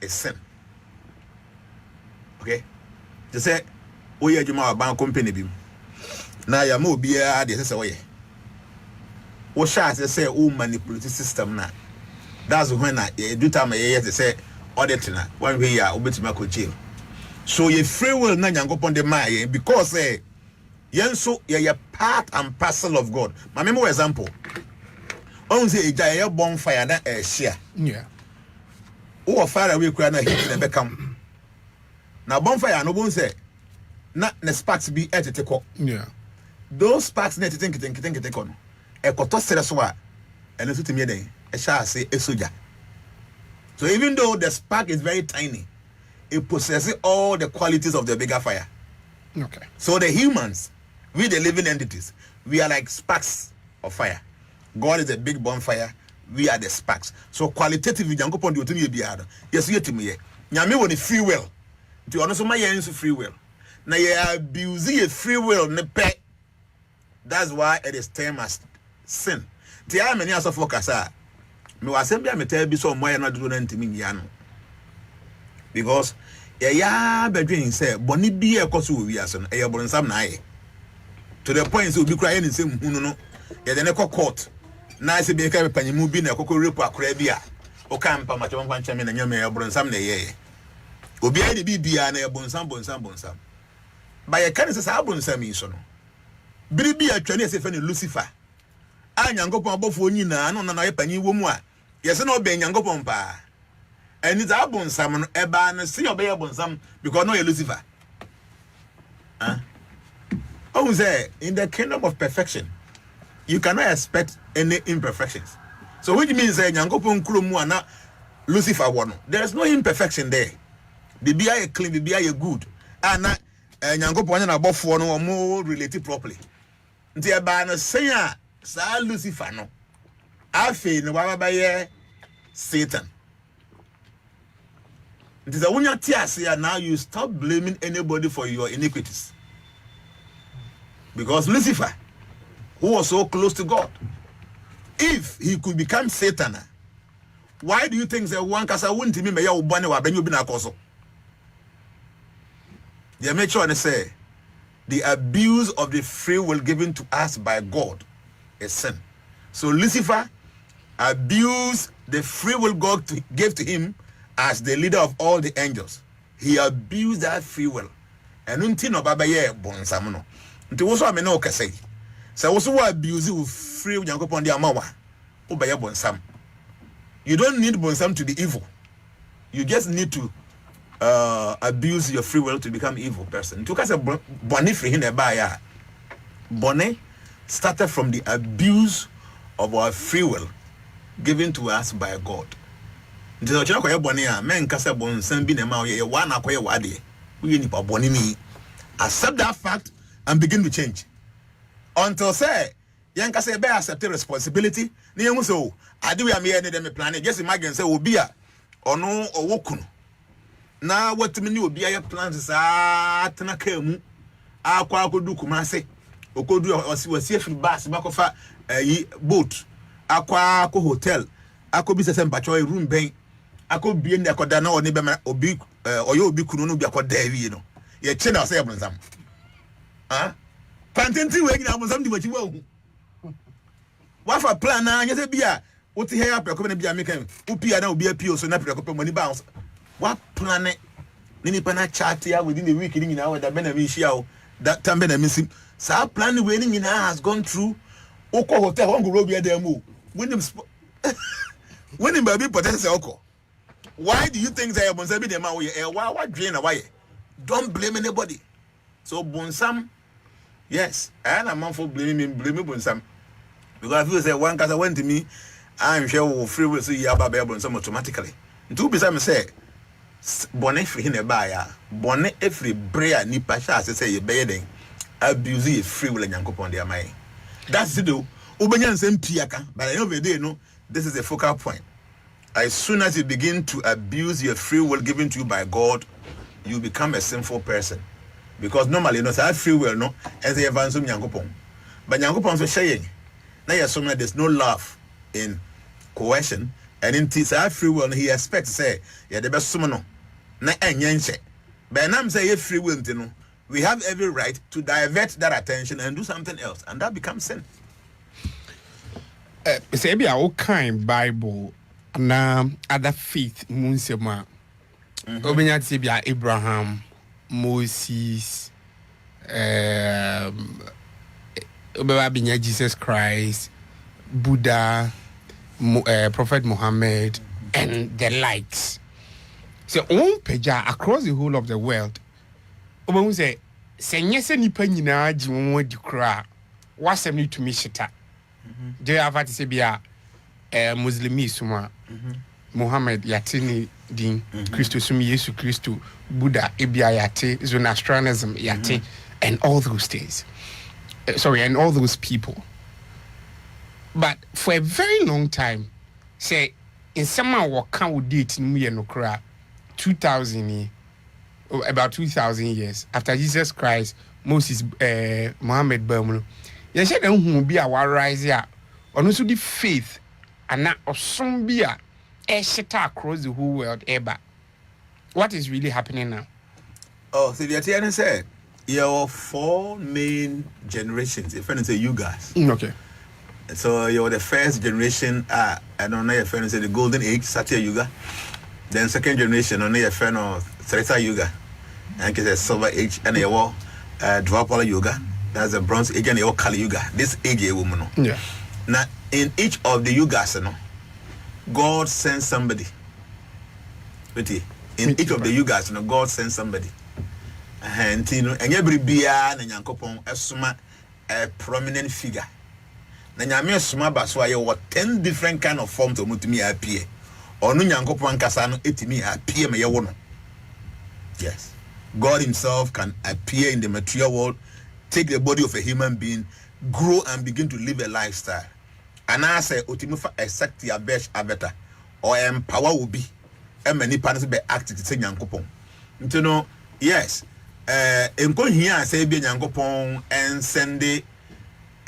is sin. Okay? They say, oh yeah, you ma bank company bim. Now ya mo biya de say oye. What shall say oh manipulate system na. That's when I do time they say audit na one way ya obetima ko jail. So your free will na nyankopon de my because yenso ye part and parcel of God. My memo example. On say a bonfire na share. Yeah. Oh fire away kura na heat na become. Now bonfire no bon say na sparks be eteteko. Yeah. Those sparks na eteteko no. Ekoto sere so a eno so timi den e sha say esoja. So even though the spark is very tiny, it possesses all the qualities of the bigger fire. Okay. So the humans, we the living entities, we are like sparks of fire. God is a big bonfire, we are the sparks. So qualitatively, Jankopon do to be hard. Yes, you to me. Nyame won free will. To honest my yen free will. Now you abuse a free will ne pe. That's why it is termed as sin. Tia many as of focus are. Me was saying me tell be so more not do nothing me yano. Because ya bedwin say boni bi e koso wi aso no e bonsam na aye. To the point so be crying in same hunu no. Ya de ne court. Na se be ka panyimu bi na kokko repo akora bi a. O kan pa ma chon kwan chame na nyame e bonsam na ye. Obi ai de bi bia na e bonsam. Ba ye kan se sa bonsam yi so no. Biri bi atwa ne se fe ne Lucifer. A nyankopon abofo nyina no na ye panyi wo mu a. Yes no be nyankopon pa. And it's a bonsam no eba na see obey bonsam because no you Lucifer. Oh say in the kingdom of perfection you cannot expect any imperfections. So which means nyankopon krumu ana Lucifer one. There is no imperfection there. Bibia ye clean, bibia ye good. Ana nyankopon na abofo no mo relate properly. Nti eba na say sa Lucifer no. Afi no baba ye Satan. It is a when you tear now you stop blaming anybody for your iniquities. Because Lucifer, who was so close to God, if he could become Satan, why do you think that one casa wouldn't me may bunny or ben you been a coso? They make sure they say the abuse of the free will given to us by God is sin. So Lucifer abused the free will God gave to him as the leader of all the angels. He abused that free will. And until no baba ye bonsam no. Until also me no kase. So also abuse you free Yankopon dia mawa. Oba ye bonsam. You don't need bonsam to be evil. You just need to abuse your free will to become evil person. To kase boni free hin e ba ya. Boni started from the abuse of our free will given to us by God. Nti ochina koye boni a men kasa bonsam bi na ma ye wa na koye wade we nipa boni ni accept that fact and begin to change until say yen kasa be accept responsibility na yen so ade we am here ne dem plan just imagine say obi a ono owokunu na watimi ni obi aye plans sa tena ka mu akwa akodu kumase okodu wasi free bus makofa boat akwa ko hotel akobi sese mpacho room ben akobie ne akoda na oni be obi oyo obi kunu no bi akoda wi no ye che na say abonsam pantenti we nyina abonsam di bachi wa wa fa plan na anya se bia oti he apreko na bia mekan upia na obi apio so na apreko pe mani bounce wa plan ni ni pana chat ya within the week ni nyina wa da be na mi hia o that time be na mi sim sa plan we ni nyina has gone through oko hotel won go robi ademu when him baby potential oko. Why do you think that bonsam be the man we what drain away? Don't blame anybody. So bonsam, yes, and I'm for blaming bonsam. Because if you say one cause I went to me, I'm sure free will see yaba bonsam automatically. Two beside say bonnet free in a buyer, bonnet every brayer nipa sha say you bedding abuse free will and yankopon their mind. That's it though. Ubenya same piaka, but at the end of the day, no, this is the focal point. As soon as you begin to abuse your free will given to you by God, you become a sinful person. Because normally, no, so free will, no, as they advance Yankopon. But Yankopon so saying, now you're assuming there's no love in coercion, and in that free will, he expects say, yeah, the best summon, na enyenche. But I'm saying free will, you know, we have every right to divert that attention and do something else, and that becomes sin. Say be our kind Bible na other faith munsema. Obenya say be Abraham, Moses, Obenya Jesus Christ, Buddha, Prophet Muhammad, and the likes. So on peja across the whole of the world. Obamu say senyese nipa nyina agi won adi kra wasem ni tumi shita. Je avati se bia Muslimi suma Muhammad yatini din Christo sumi Yesu Christo Buddha ebia yate Zoroastrianism yate and all those things. And all those people. But for a very long time, say in some what can date no no kra 2000 about 2000 years after Jesus Christ, Moses, Muhammad Bermuno. You said who be our rise here, or also the faith and not of some beer across the whole world ever. What is really happening now? Oh, so the Atiana said, there are 4 main generations. If I say you guys. Okay. So you're the first generation, I don't know if I say the golden age, Satya Yuga. Then second generation, only a fan of Treta Yuga. And it's a silver age, and a war Dwapala Yuga. That's a bronze age and a Kali Yuga. This age a woman. Yeah. Now in each of the Yugas, God sends somebody. In each of the Yugas, God sends somebody. And every beer and Yankopon a prominent figure. Na nyame soma ba so aye what 10 different kind of forms to mutumi appear. Onu Yankopon kasa no etimi appear me ye wo no. Yes. God himself can appear in the material world, take the body of a human being, grow and begin to live a lifestyle. And I say otimi fa exact ya best abeta or empower will be e many partners be active to say Yankopon. You know, yes. Enko here say be Yankopon and send a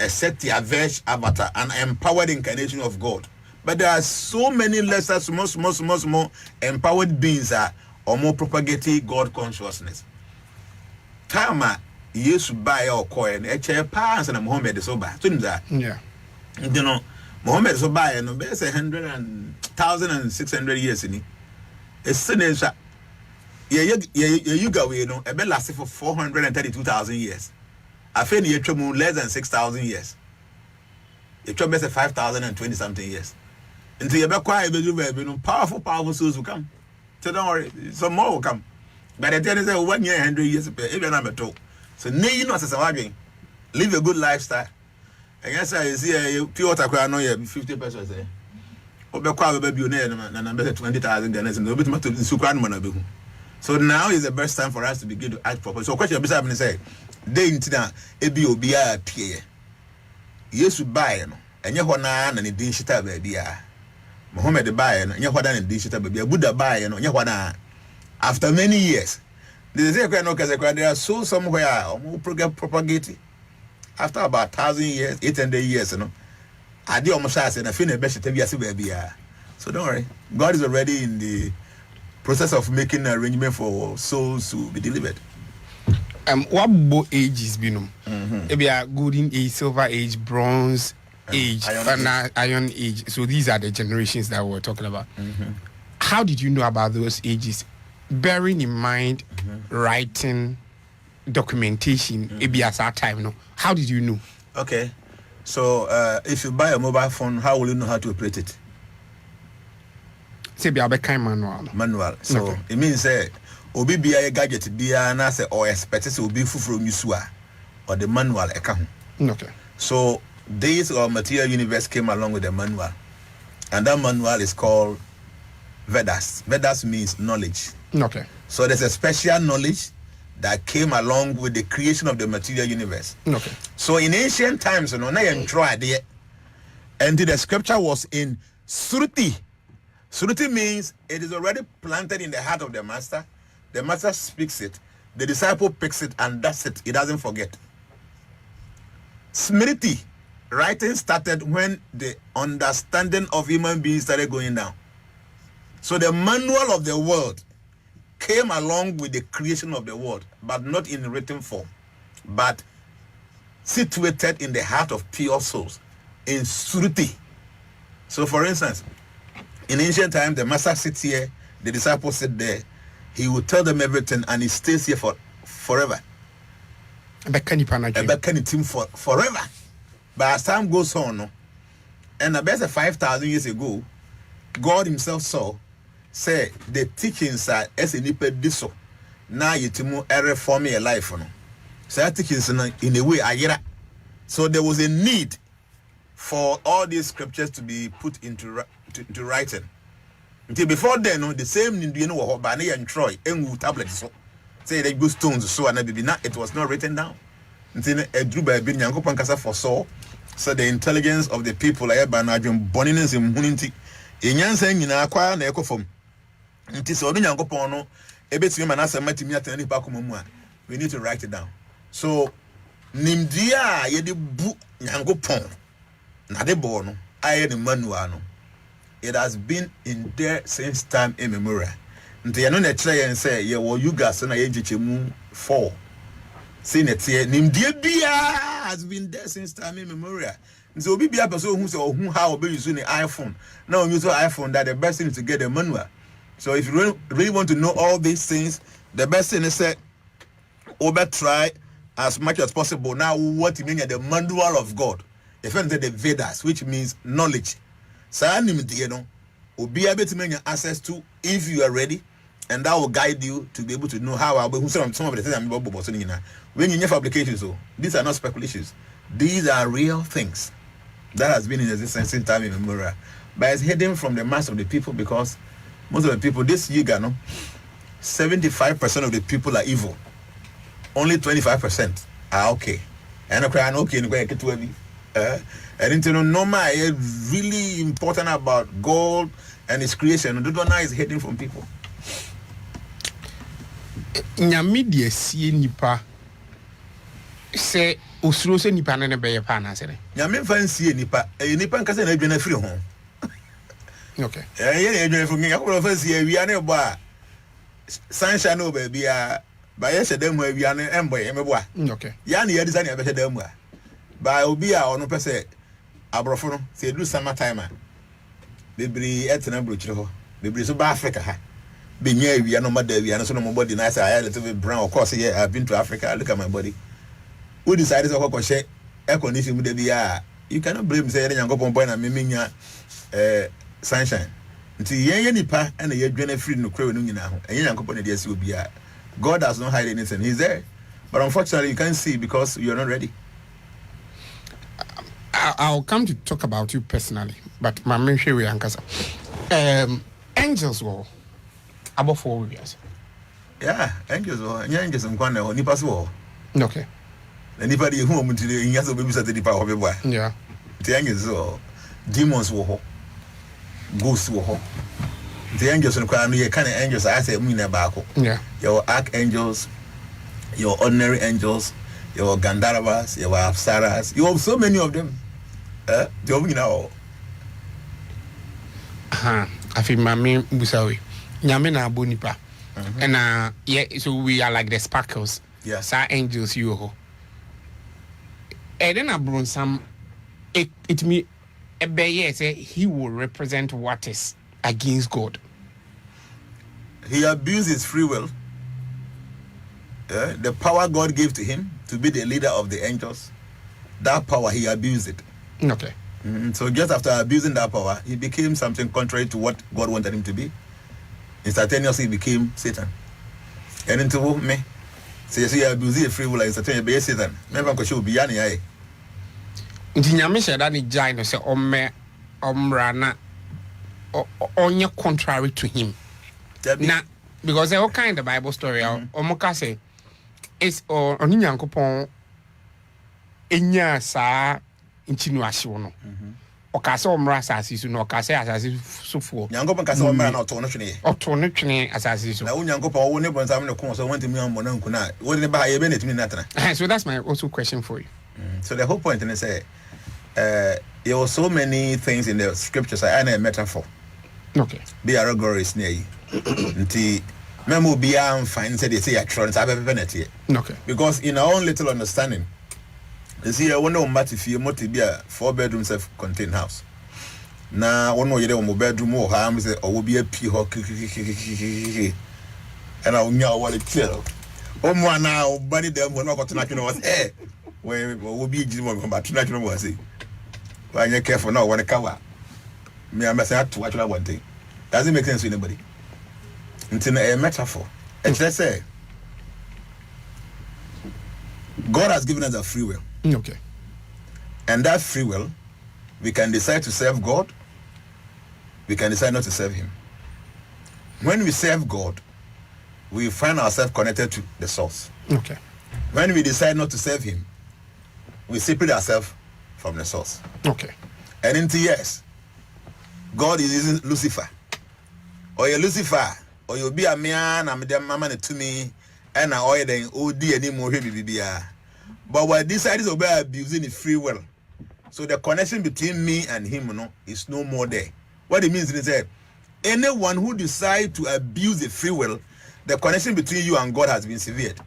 set the average avatar, an empowered incarnation of God. But there are so many lesser, small empowered beings are or more propagating God consciousness. Tama Yesu buy or coin, a chair pass and Muhammad is over. Yeah. You know, Muhammad is over and there's 1,600 years in it. It's still you go, you know, a bell lasted for 432,000 years. I feel you trouble less than 6,000 years. You trouble 5,020 something years. Until you're quiet, powerful souls will come. So don't worry, some more will come. But the ten is 1 year, 100 years, even number 2. So now you know as a live a good lifestyle. I guess I see a pure water, I know you 50 pesos there. Obequa baby, and I'm better 20,000 Ghanaians and no bit to Sukran. So now is the best time for us to begin to act properly. So question beside me say, they into that ABOBI PA. Yes, we buy no, and Yawana and the Dinshita baby. Mohammed the buy and Yawana and Dinshita baby, Buddha buy and Yawana. After many years, there are so somewhere or more propagated. After about 1,000 years, 800 years, you know, I did almost ask and I feel the best to be a baby. So don't worry, God is already in the process of making an arrangement for souls to be delivered. What both ages be no? Maybe a golden age, silver age, bronze age, iron age. So these are the generations that we're talking about. How did you know about those ages? Bearing in mind writing, documentation, maybe at that time, no. How did you know? Okay, so if you buy a mobile phone, how will you know how to operate it? Say be a kind manual. Manual. So it means obi bia a gadget bia na say or expect say obi fufuro misua or the manual account. Okay. So this material universe came along with the manual, and that manual is called Vedas. Vedas means knowledge. Okay. So there's a special knowledge that came along with the creation of the material universe. Okay. So in ancient times, you know, and the scripture was in Suruti. Suruti means it is already planted in the heart of the master. The master speaks it, the disciple picks it, and that's it. He doesn't forget. Smriti, writing started when the understanding of human beings started going down. So the manual of the world came along with the creation of the world, but not in written form, but situated in the heart of pure souls, in Suruti. So for instance, in ancient times, the master sits here, the disciples sit there, he will tell them everything, and he stays here for forever. Forever. But as time goes on, and about 5,000 years ago, God himself saw, say the teachings are as a nipa diso. Now you to reform your life. So teachings in a way ayera. So there was a need for all these scriptures to be put into writing. Until before then, the same you know Bani and Troy and tablets. Say they go stones so and it was not written down. Until a drew by being Yanko Pankasa for so the intelligence of the people are by Najum Boniness in Munity. In Yansen in Aqua and Echo from Until so Yanko Pono, a bit of Manasa Matimiat and Pakumua. We need to write it down. So Nimdia Yedi book Yango Pon. Nadebono, I had the manuano. It has been in there since time immemorial. Nti no na try and say ye wo you guys na ye gichemu 4. See net here nimdie bia has been there since time immemorial. Nti obi bia person who say who how obi use the iPhone. Now use the iPhone that the best thing is to get the manual. So if you really want to know all these things, the best thing is say over try as much as possible. Now what you mean the manual of God. If you the Vedas, which means knowledge. So you know, will be able to make access to if you are ready, and that will guide you to be able to know how I'll be some of the things I'm about when you have applications. So these are not speculations, these are real things that has been in existence since time immemorial, but it's hidden from the mass of the people because most of the people this year, 75% of the people are evil, only 25% are okay, and okay. And you know, normal really important about God and His creation. The donor is hidden from people. Nyamidi see nipa say usuro se nipa na be pa na se. Nyame fancy nipa nipa nka se na adwana firi ho. Okay. Yeah adwana firi yakobro fancy awia na ebo a sunshine no ba bia ba ye hyedam awia na embo ye mebo a. Okay. Ya na ye design ya be hyedam a. Ba obi a ono pese abrofo no se do summer time a bebri etena brochire ho bebri so ba Africa ha benya awia no mada awia no so no my body nice I a little bit brown. Of course yeah, I've been to Africa. Look at my body. Who decided to go share air conditioning with the you cannot blame say Nyankopon boy na meminya sunshine nti yen nipa na ye dwane free no kra no nyina ho enye Nyankopon na dey see obi a God does not hide anything. He's there, but unfortunately you can't see because you're not ready. I'll come to talk about you personally, but my main share we ankasa. Angels were above 4 years. Yeah, angels were. Angels am kwana ho nipa so. Okay. Na nipa dey hu omuntu dey nya so be bisa nipa ho be boy. Yeah. The angels so demons were ho. Ghosts were ho. The angels no kwa no ye kind of angels I say mu na ba ko. Yeah. Your archangels, your ordinary angels, your Gandharvas, your Apsaras, you have so many of them. You know. I feel mami busawi. Nyame na abonipa. And yeah, so we are like the sparkles. Yeah. Sa angels you ho. And then I brought some it me say he will represent what is against God. He abused his free will. The power God gave to him to be the leader of the angels, that power he abused it. Okay. So just after abusing that power, he became something contrary to what God wanted him to be. Instantaneously he became Satan. And into me, so you see, abuse the free will instantaneously be Satan. Never go show beyond the Nyame said that ni jai say omrana onye contrary to him. Na because all kind of Bible story omoka say is or on Yankopon enya saa nchinu ahye no okase omra asase su no okase asase sofo Nyankopon kase omra na oto no twene asase su na Nyankopon wo ne bonsam ne kon so want me ambo na nkuna wo ne ba ye be na timi na tana. So that's my also question for you. So the whole point is say there were so many things in the scriptures and a metaphor. Okay. Be allegories near you. Nti memo be am fine say they say atron say be okay. Because in our own little understanding, you see I wonder what if you must be a 4-bedroom self-contained house. Na one no yede one bedroom or ham say or will be a pee ho and I will what it tell. One now body them will not go to national was where will be Jim come back to national was say. When you're careful now when the cover. Me I must have to watch one thing. Doesn't make sense to anybody. It's in a metaphor. And let's say God has given us a free will. Okay. And that free will, we can decide to serve God. We can decide not to serve Him. When we serve God, we find ourselves connected to the source. Okay. When we decide not to serve Him, we separate ourselves from the source. Okay. And into yes, God is using Lucifer. Or you Lucifer, or you'll be a man, I'm the mama to me, and I oil then OD anymore. But what this side is about abusing the free will. So the connection between me and him is no more there. What it means is that anyone who decides to abuse the free will, the connection between you and God has been severed.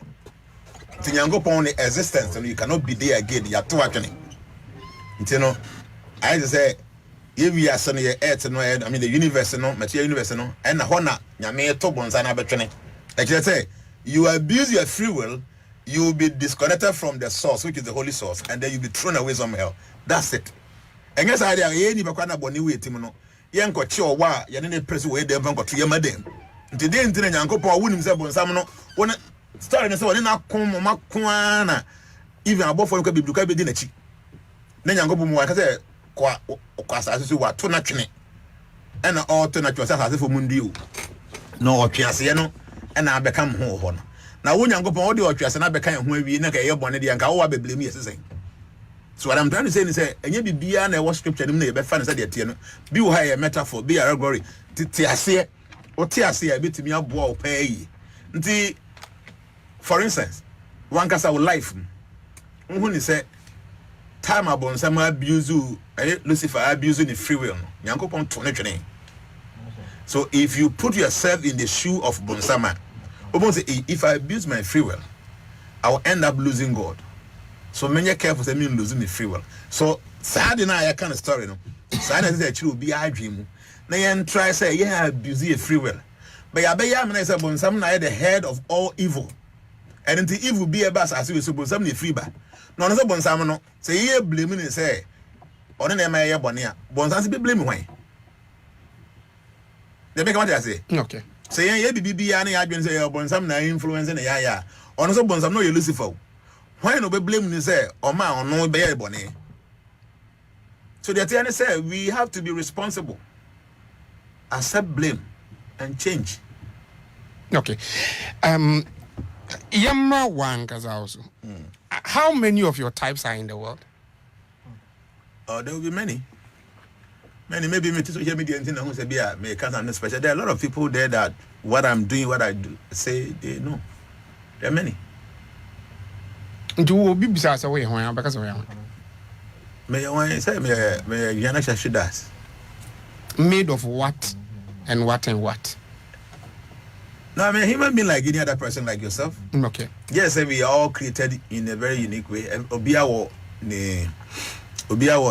To go upon the existence, and you cannot be there again. You are too happening. You know, I just say, if we are sending earth, I mean the universe, material universe, and the honor, Yame Tobons and Abertone. Like I say, you abuse your free will, you will be disconnected from the source, which is the holy source, and then you'll be thrown away somewhere. That's it. And yes, I am any Bakana Boni Timono. Yanko Cho Wa, Yanini press away them to Yamadem. Today, in Yanko Paul wouldn't say Bonsamino, when starting so in a Makwana, even above for could be Dukabi. Then Yanko Pumaka said, Quas, you are too naturally. And all to natural as if for Mundiu. No, Piasiano, and I become home. Now, when you go for audio, and I became when we never hear one of the Ankawa be blame me. So, what I'm trying to say is, and you be beyond a scripture, and you be fun as I did. Be high a metaphor, be a allegory. Tiasia or Tiasia, bit me up wall pay. For instance, one cast our life. When he said, time upon some abuse, Lucifer abusing the free will. Yanko upon 20. So, if you put yourself in the shoe of Bonsama, if I abuse my free will, I will end up losing God. So many careful say me losing the free will. So sad na I kind of story no. Sad na say actually be a dream. Na yen try say yeah abuse your free will. But ya be ya me say bonsam na the head of all evil. And until evil be a bass as we so bonsam the free ba. No no say bonsam no. Say ye blame me say ono na ma ye bone a. Bonsam be blame why? They make what I say. Okay. Say yeah bibi ya na ya adwen say bonsam na influence na ya ono so bonsam no ye Lucifer. Why no be blame ni say oma ono be ye bone. So the thing say we have to be responsible, accept blame and change. Okay. Yamra one kaza also. How many of your types are in the world? There will be many. Maybe me social media and things say be me can't special. There are a lot of people there that what I'm doing, what I do, say they know. There are many. Do be besides away when because of May I say me Jnana she does. Made of what and what and what? No, I mean human being like any other person like yourself. Okay. Yes, we are all created in a very unique way. Obiawo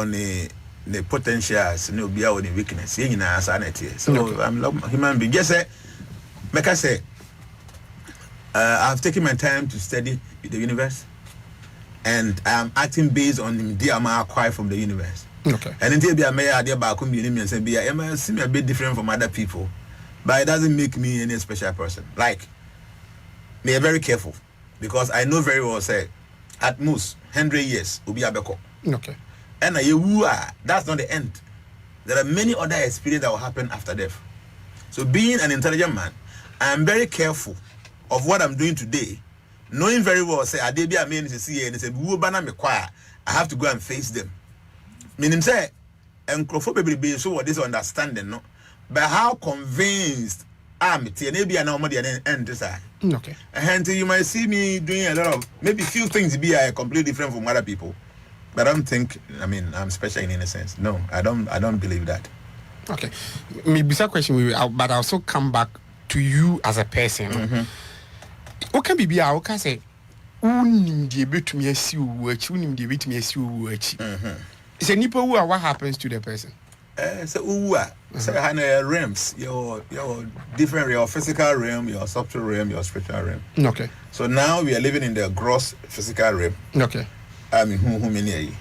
ne potentials, no obiawo ne weakness. Yen na sanity. So okay. I'm human being. Just say make I say I've taken my time to study the universe. And I am acting based on the idea I acquired from the universe. Okay. And until be a mayor idea about community and say be a seem a bit different from other people, but it doesn't make me any special person. Like, be very careful because I know very well say at most 100 years will be a beko. Okay. And that's not the end. There are many other experiences that will happen after death. So being an intelligent man, I am very careful of what I'm doing today knowing very well say Adebia mean to see and say we bana me choir, I have to go and face them. Meaning say and be so what this understanding no, but how convinced I'm maybe I know more than end this. Okay. And you might see me doing a lot of maybe few things be completely different from other people, but I don't think I'm special in any sense. No, I don't believe that. Okay, maybe that question but I also come back to you as a person. Okay, baby, I can say, unim the bit me as you watch, unim the bit me as you watch. It's a nipple what happens to the person. So realms, your different, your physical realm, your subtle realm, your spiritual realm. Okay. So now we are living in the gross physical realm. Okay. I mean, who many?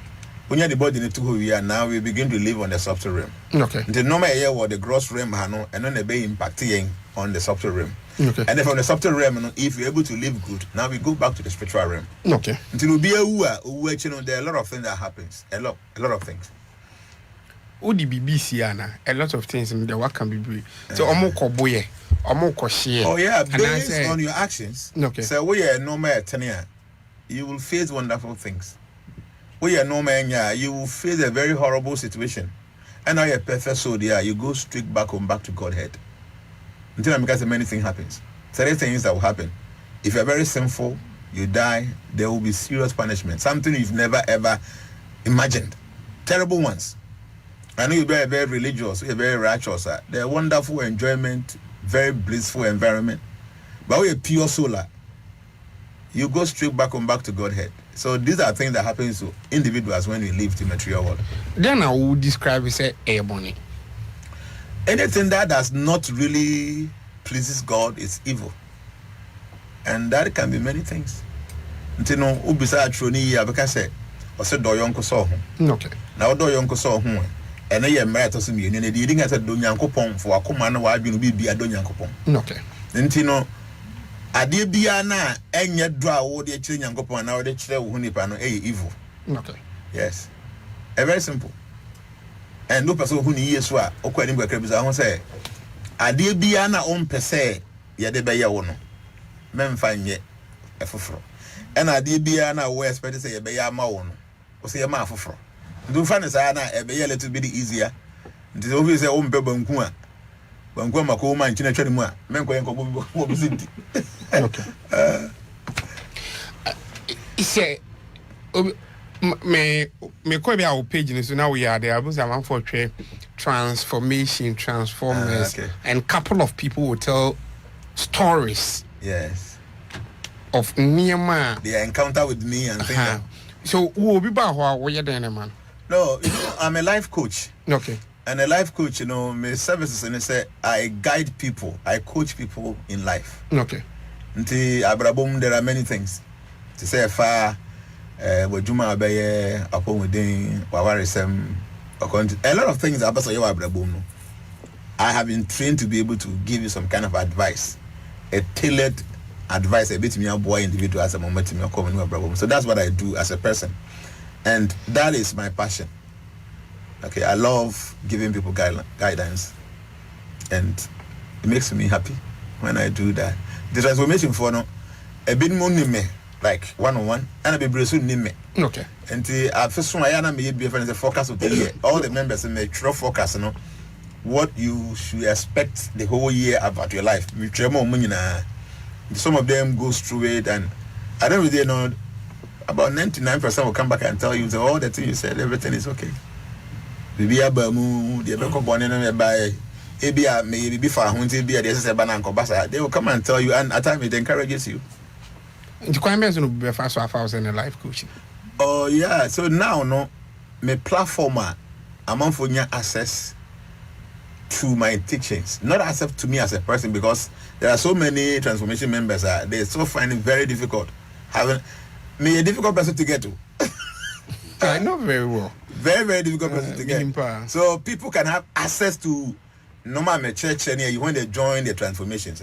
When you're the body into who we are now, we begin to live on the subtle realm. Okay. The normal year what the gross realm and then they be impacting on the subtle realm. Okay. And then from the subtle realm, if we're able to live good, now we go back to the spiritual realm. Okay. Until we be there are a lot of things that happens. A lot of things. The BBC a lot of things in the work can be brief. So omoko boye, omoko share. Oh yeah, based on your actions. Okay. So we are normal tenure, you will face wonderful things. We are normal, you will face a very horrible situation. And now you're perfect, so there you go straight back to Godhead. Until because many things happens. Certain things that will happen. If you're very sinful, you die, there will be serious punishment. Something you've never ever imagined. Terrible ones. I know you're very religious, you're very righteous. They're wonderful enjoyment, very blissful environment. But we're pure solar. You go straight back to Godhead. So these are things that happen to individuals when we live the material world. Then I would describe it as airborne. Anything that does not really pleases God is evil. And that can be many things. Until no ubisa troni ya because say or say do yonko so. Okay. Now do yonko so ho. And na ye mmerɛ to so mi ni de dinga sɛ do nyankopɔn fo akoma na wa adwenu bi bia do nyankopɔn. Okay. Nti no ade bia na enye do a wo de kyerɛ nyankopɔn na wo de kyerɛ wo nipa no evil. Okay. Yes. Very simple. And no person who ni yesu a okwa ni gbakra bi sa ho sɛ ade bia na on pese ye de bɛyɛ wo no memfa nye efoforo. And ade bia na wo expect sɛ ye bɛyɛ ama wo no o sɛ ye ma afoforo. Do find say na e be a little bit easier. Nti o fi say o mpe banku mako ma nchina twere mu a menko yenko bo bizindi. Okay. Ise me ko be our page so now we are there because I'm for transformation transformers okay. And couple of people will tell stories. Yes. Of Niyama. Their encounter with me and things. So who will be back where you then man? No, I'm a life coach. Okay. And a life coach, my services and I say I guide people, I coach people in life. Okay. Nti abrabom there are many things. To say far wajuma abeye upon within wawarisem a lot of things about so abrabom no. I have been trained to be able to give you some kind of advice. A tailored advice a bit me a boy individual as a moment me come abrabom. So that's what I do as a person. And that is my passion. Okay, I love giving people guidance, and it makes me happy when I do that. The transformation for no, a bit more me like one-on-one, and a bit breathing me. Okay. And the first one I may be a focus of the year. All the members make true focus, what you should expect the whole year about your life. Some of them goes through it, and I don't really know. About 99% will come back and tell you that all the things you said, everything is okay. Maybe a bamu, the Beko Bonnet by Abia, maybe before Hunty be a Desaban Kobasa. They will come and tell you, and at times it encourages you. The clients will be fast 1,000 in life coaching. Oh, yeah. So now, no, my platform, I'm on for access to my teachings, not access to me as a person, because there are so many transformation members, they so find it very difficult having. Me a difficult person to get to. I know very well. Very, very difficult person to get. So people can have access to normal church and when they join the transformations.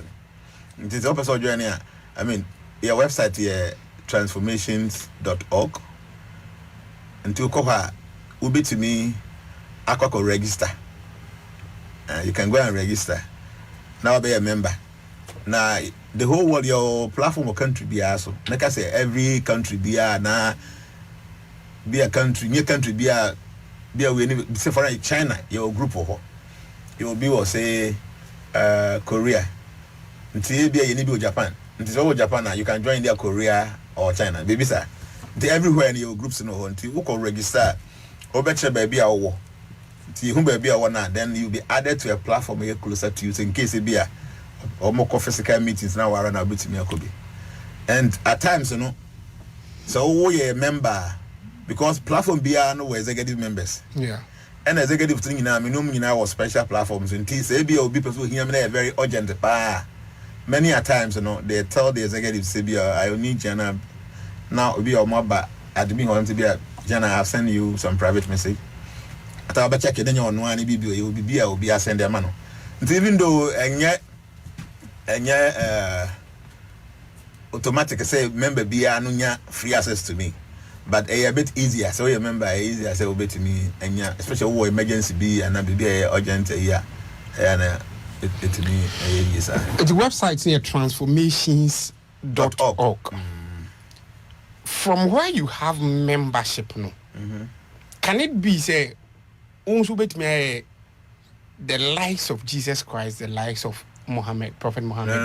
It is also joining. I mean, your website here transformations.org. And to cover will be to me I could register. You can go and register. Now be a member. Now the whole world, your platform or country be also. Like I say, every country be a country, new country be a say for China, your group of you will be or say Korea. Until be a Japan. Until Japan, you can join their Korea or China. Baby sir. Everywhere in your groups until you can register or better baby our war. Until you baby our one, then you'll be added to a platform closer to you in case it be a or more physical meetings now are a bit to me could and at times so we a member because platform be no executive members and executive thing now was special platforms and say be people who hear me very urgent many a times they tell the executive say be I need Jnana now be your mobile admin want to be a Jnana I've sent you some private message I will check it then you on one you will be a send a man even though and yet automatic say member be anunya free access to me but a bit easier so you remember easier say obey to me and especially who emergency be and be urgent here and it to me yes the website here transformations.org from where you have membership can it be say also bet me the likes of Jesus Christ the likes of Prophet Muhammad.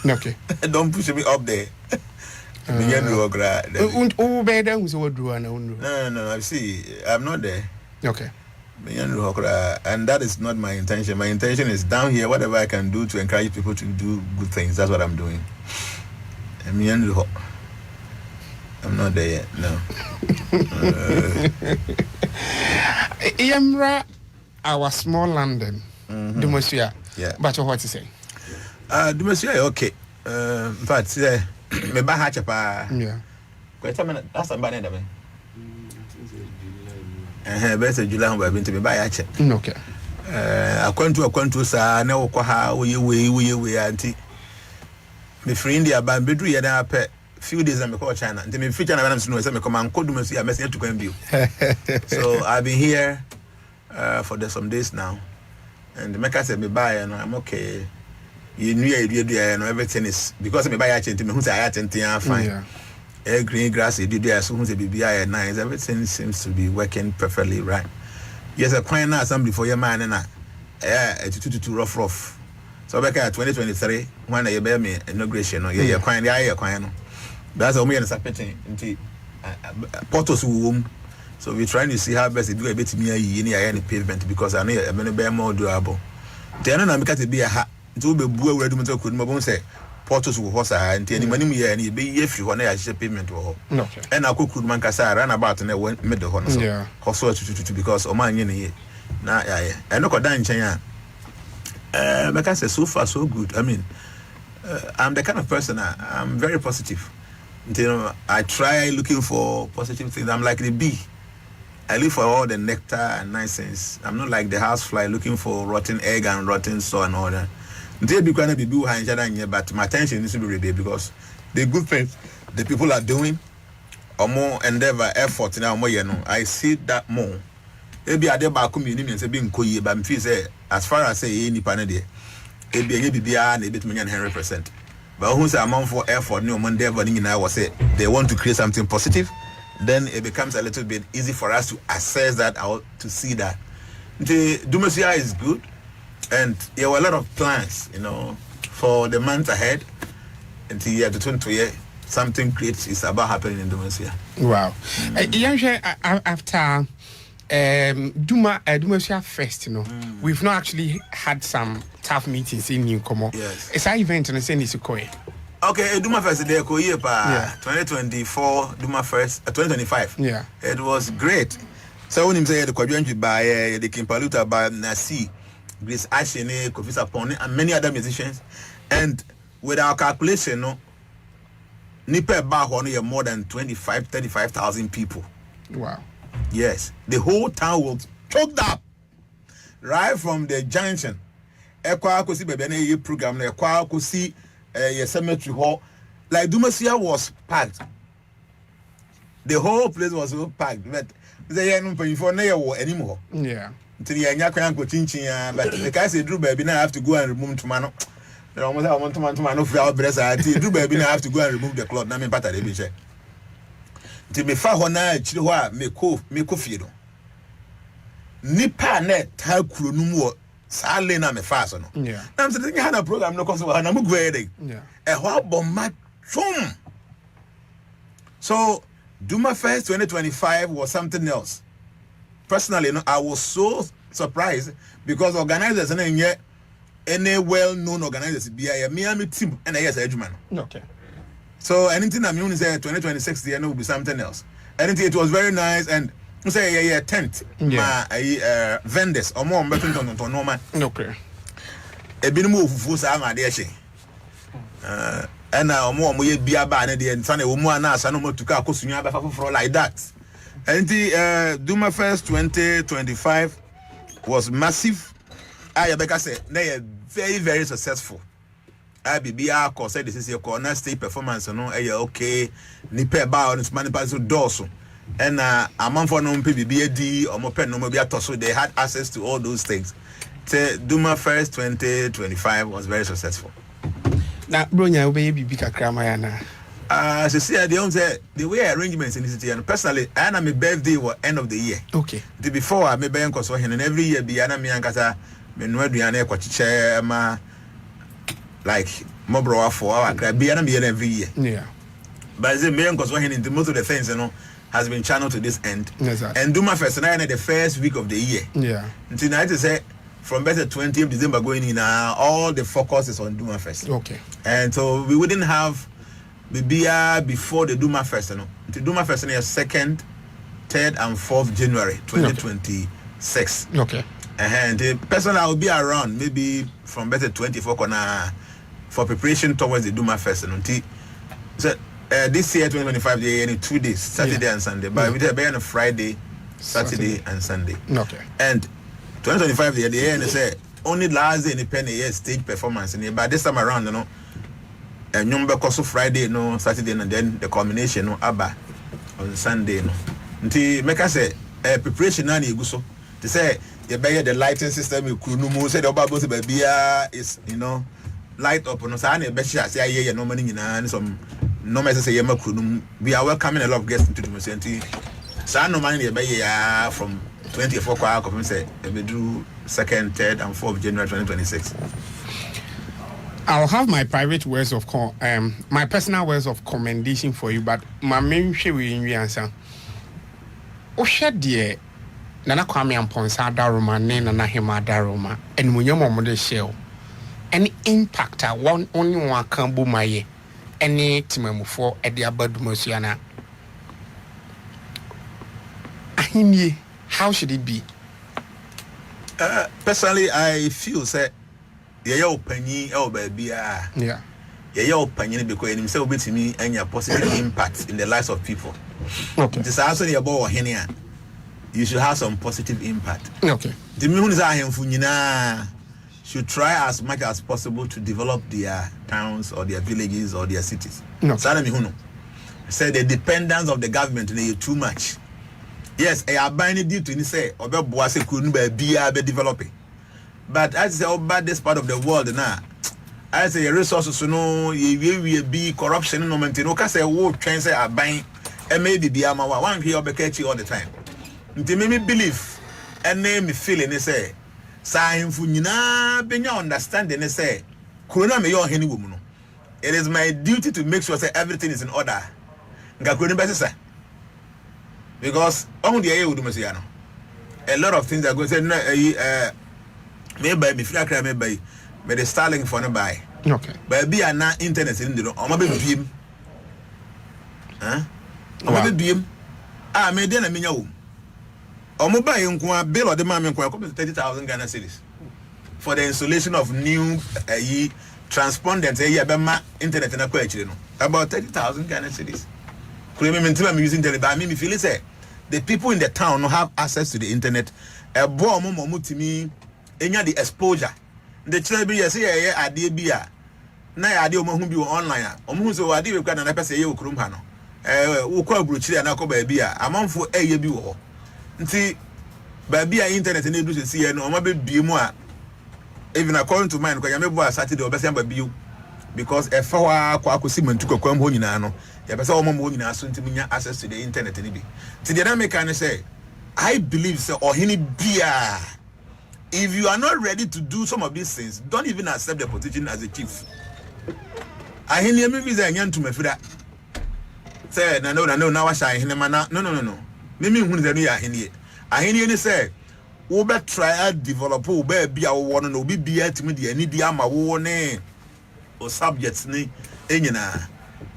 Okay. Don't push me up there. No, I see. I'm not there. Okay. And that is not my intention. My intention is down here, whatever I can do to encourage people to do good things. That's what I'm doing. I'm not there yet, no. Our small London, Dumosia. Yeah. But what to say? Dumosia, okay. But me ba ha chepa. Yeah. Quite a minute. That's a banana. Best July home by me ba ya che. Okay. Akwantu sa na wo ha we anti. Me free India ba bedru ye na pe few days and me call China. Until me future na na me say me come and call Dumosia message to come view. So I've been here for some days now, and the maker said me buy and I'm okay. You knew everything is because me buy a change me who say I fine. Green grass you do there so who say be nice. Everything seems to be working perfectly right. Yes, a coin now somebody for your man and too rough. So back at 2023 when you bear me inauguration or yeah coin that's all me and sappeting into portos womb. So we're trying to see how best to do a bit near any pavement because I know I'm going more doable. Then I'm going to be a hat to be blue ready to could mobile say portals will horse and any money and be if you want to pavement or and I could man cassa ran about and I went middle horn also because of my now I know down China. Like I said, so far so good. I mean, I'm the kind of person I'm very positive. I try looking for positive things. I'm like the bee. I look for all the nectar and nice things. I'm not like the housefly looking for rotten egg and rotten soil and all that. They be going to be behind but my attention needs to be ready because the good things the people are doing or more endeavor, effort now more I see that more. Maybe I did back community and say being coy, but feel say as far as say any panel there, it be a bit 100%. But who's a amount for effort, no one endeavor was say they want to create something positive. Then it becomes a little bit easy for us to assess that out, to see that. The Dumosia is good, and there were a lot of plans, for the months ahead until year to 20 year. Something great is about happening in Dumosia. Wow. After Dumosia Fest, we've not actually had some tough meetings in Newcomer. Yes. It's our event and it's in Isukoye. Okay, Duma First day 2024 Duma First 2025. Yeah. It was great. So when him say the Kwadwanji by the Kimpaluta by Nasi, Grace Ashene, Kofi Sapone and many other musicians, and with our calculation Nipe Bar more than 35,000 people. Wow. Yes. The whole town was choked up. Right from the junction. Ekwa Kosi Bebene program, Ekwa Kosi cemetery hall, like Dumosia was packed. The whole place was so packed, but they ain't before near war anymore. Yeah. until you are going to chinchia, but the guy said, Drew baby, now I have to go and remove tomato. I almost have one tomato for our breast. I do baby, now I have to go and remove the cloth. Now, me pata de biche. Till me fa hona, chilwa, me kofi. Nipa net, how could no more. Sale na me fast no. Yeah. I'm saying you had a program no cause na mo gwede. Yeah. E ho bomma chum. So Duma Fest 2025 was something else. Personally, I was so surprised because organizers and any well-known organizers be a Miami team and yes Edgeman. Okay. So anything I'm going to say 2026 the end will be something else. Anything it was very nice and say tent vendors or more better to no man. Okay. A bit more fufu sa ma de she. And more mo ye bia ba na de nfa na wo mu ana asa no motuka akosunya ba fa like that. And the Duma Fest 2025 was massive. Ayebeka say they very very successful. Ayebiafo ko say this is your corner stage performance no okay ni pe ba on smani pa so doso. And among no PBBD or more pen no be so they had access to all those things. So Duma Fest 2025 was very successful. Now, Bronya will be big Kramayana. So see, the way arrangements in the city, and personally, I am my birthday was end of the year. Okay. The before I may be in Kosovo, and every year be Anna Miankata, Menuadiana, Quachicha, like Mobro for our Caribbean every year. Yeah. But the main Kosovo in most of the things, has been channeled to this end. Exactly. And Duma Fest and the first week of the year. Yeah. Until I say from better 20th December going in, all the focus is on Duma Fest. Okay. And so we wouldn't have Bibia before the Duma Fest. The Duma Fest is 2nd, 3rd, and 4th January 2026. Okay. And the person I will be around maybe from better 24 for preparation towards the Duma Fest. So this year 2025 they are 2 days, Saturday and Sunday. But we did on Friday, Saturday and Sunday. Okay. And 2025 they are say only last day in the penny stage performance in but this time around and number cost Friday Saturday and then the culmination Abba on Sunday Until make us say preparation na you so to say you buy the lighting system you could no say the Bible baby is light up on Sunday be sure say no money some no message say we are welcoming a lot of guests into the museum. So no money from 24 kwa say we do 2nd, 3rd, and 4th January 2026. I'll have my private words of my personal words of commendation for you, but my main share in you answer. O shed dear Nana Kwame Amponsa Daruma, Nana Hema Daruma, and Munyomo de shell. Any impact one only one can boom my ye. Any timemu for at the abad Mosiana. Ahimye, how should it be? Personally, I feel say your opinion, baby, yeah, your opinion because in himself with me and your positive impact in the lives of people. Okay. This also your boy here. You should have some positive impact. Okay. The means I am should try as much as possible to develop their towns or their villages or their cities. No. Say the dependence of the government is too much. Yes, I are buying due to say or boase couldn't be developing. But as I say about this part of the world now, I say resources we be corruption no maintain. Okay, say what trends are buying and maybe be one here all the time. They make me believe and name me feeling say sign for Jnana benya understanding say corona me your henny woman. It is my duty to make sure say everything is in order. Because on the air a lot of things are going to say maybe me feel like maybe the Starlink for no buy. Okay. But be an internet in the room. I'm a bit beam. Huh? I'm a bit beam. Ah, me then I mean you. I'm a buy bill or the man 30,000 Ghana cedis for the installation of new transponders. Internet and a about 30,000 Ghana cedis. I'm using the but I mean, if you say the people in the town don't have access to the internet, a bomb to me, the exposure. The children be say, idea be a na idea who be online. So I did got an episode you Krumpano. Who call Bruchia and Alcoba be a month for a year. See, Baby, internet and do see and or maybe be more. Even according to mine, because I remember Saturday or Bessie Baby, because a four quacosim took a crumb honino. Yeah, but all my soon to me access to the internet. To the other kind of say, I believe so, or any beer. If you are not ready to do some of these things, don't even accept the position as a chief. I hear me visa and to me for that. Say, no, now I shine him. No. Mimi who is a near here. I hear you say, Uber try develop, be our one and be at me, the need my warning or subjects. Jnana.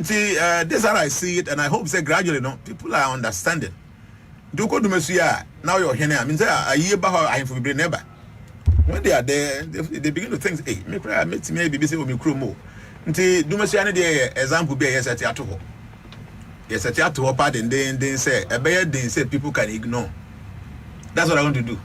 See, this is how I see it, and I hope say gradually, people are understanding. Do go to Monsieur. Now you're here. I mean, a year about I for be never. When they are there, they begin to think, hey, maybe busy with me crew more. Until do Monsieur any example be yes at theater. Yes, at theater part and then say a bear then say people can ignore. That's what I want to do.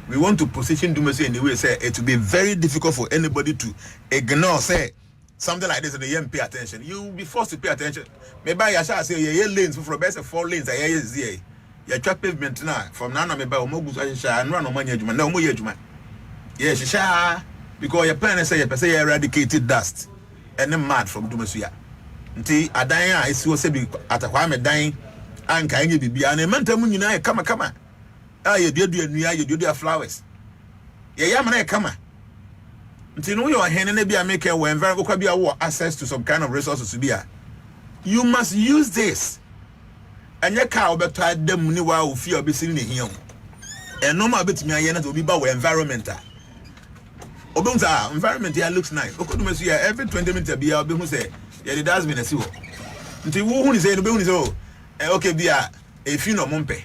We want to position Dumacy in the way say it will be very difficult for anybody to ignore say something like this and you pay attention. You will be forced to pay attention. Maybe I shall say yeah lanes for best 4 lanes I hear your track pavement now from now maybe Mogus and run on money no more judgment. Yes, sha because your parents say you eradicated dust and then mad from Dumacia. Until I die, I see what say at a while dying and can you be an mental come. Ah, you do your flowers. Yeah, man, come on. Until you are handing be a maker when very be access to some kind of resources to be a. You must use this. And your car will try them money while fear be seen in him. And no more bit me to be about environmental. Obunza environment here looks nice. Every 20 minutes be out who say, yeah, it has been a sewer. Until who is saying the building is all okay, be a few no mumpe.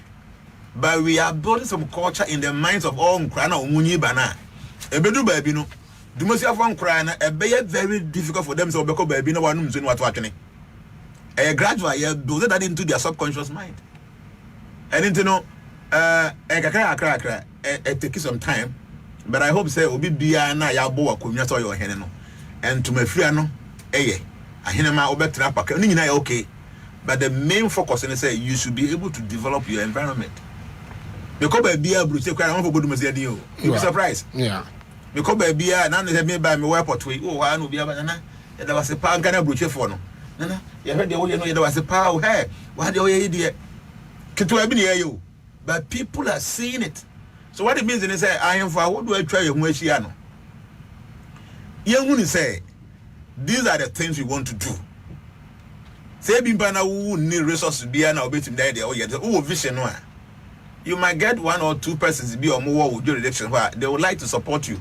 But we are building some culture in the minds of all Ukraina or Muni Bana. A bedu baby no. Do most of Ukraina a very difficult for them so because baby no one knows what's happening. A graduate build that into their subconscious mind. And into no it takes some time. But I hope say obi bia na ya bo akonya so your hene no. And to my free no I hene ma obetra pak no nyina okay. But the main focus is say you should be able to develop your environment. Because baby abruche kwa na for bodu mase you be surprised. Yeah. Because baby na na me buy me airport we oh ha no bia ba na ya da wase pa nka na abruche for no. Na ya hwe de wo ye no ya da wase pa o he wa de wo ye de keto abi ne you. But people are seeing it. So what it means is say I am for what do I try you ho ahia no. Ye hu ni say these are the things we want to do. Say bimpa na wo need resources bia na obetim dey there oh ye oh vision no. You might get 1 or 2 persons be or more with your election where they would like to support you.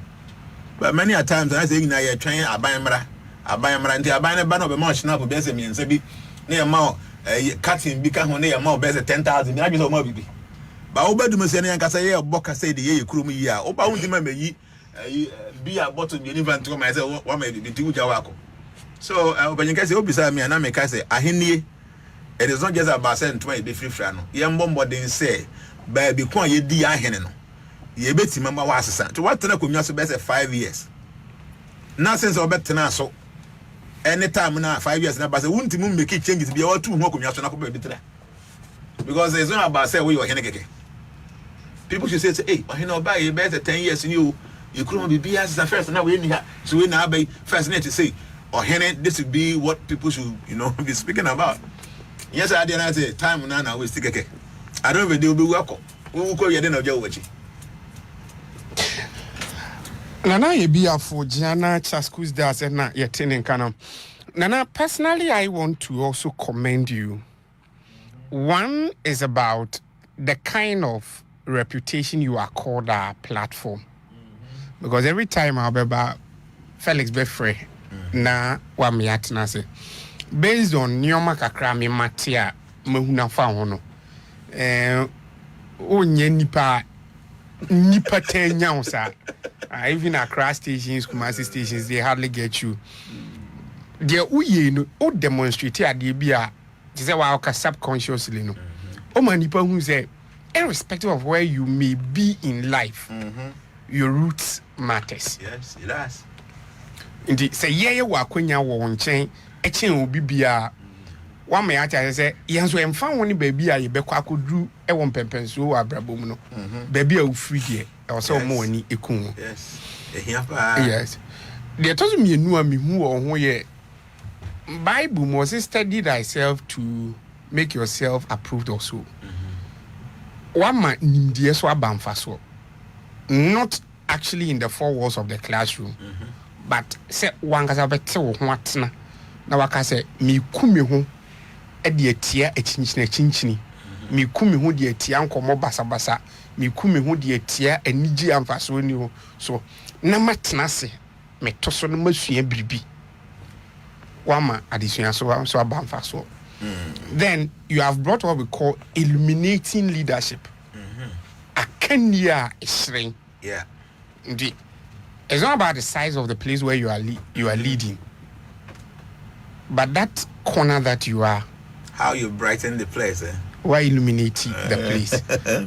But many a times I say you're trying Abayamra and the Abayana ban of a march now for Bessie and Sebi near Mao cutting become on near Mao Bessie 10,000 I or more baby. But over the Messiah and Casaya Boca say the year crew me ya, Oba Untima be a bottom you even to myself what may be 2 Jawako. So when you can say, oh, beside me and I make I say, Ahini, it is not just about saying to be free frano. Young bomber didn't say. Baby, kwa ye di ahene no. Ye beti mama wa asesa. To what tena kumya so be 5 years. Na sense obetena so. Anytime na 5 years na ba say wunti mu make changes be o tu hu kumya so na ko be tena. Because it's not about say we your hene keke. People should say hey, ohene oba ye be 10 years you could be be as first now we here. So we now be first need to say ohene this would be what people should be speaking about. Yes, I didn't say time now we still keke. I don't even do welcome. We will call you then of your watching. Nana Ayebiafo Jnana Chaskus does and not yet in Canam. Nana, personally, I want to also commend you. One is about the kind of reputation you accord our platform. Because every time I'll be about Felix Befre, na wamiatina se. Based on Nyoma Kakrami Matia, Mahuna Fahono. Onye nipa 10 years even across stations, Kumasi stations, they hardly get you. They o demonstrate at the bia. They say wa subconsciously no. O manipa who say, irrespective of where you may be in life, your roots matters. Yes, it does. Indeed, say wa kwenya wo nchen echen obi bia one may actually say yes we found one baby a yebekwa kodru e won pempenso wa abrabom no baby a free there e so mo ani ekun yes ehia pa yes the tozo me enu a me hu ho ye Bible must study thyself to make yourself approved also one man nimdie so abamfa so not actually in the four walls of the classroom but say one kasa bete wo ho atena na waka say me ku me ho e de atia achinchini me ku me ho de atia nkomo basabasa me ku me ho de atia anigi amfaso ni ho so na matena se me to so no masua biribi wama addition so abamfaso then you have brought what we call illuminating leadership akania isring yeah indeed it's not about the size of the place where you are leading but that corner that you are how you brighten the place why illuminating the place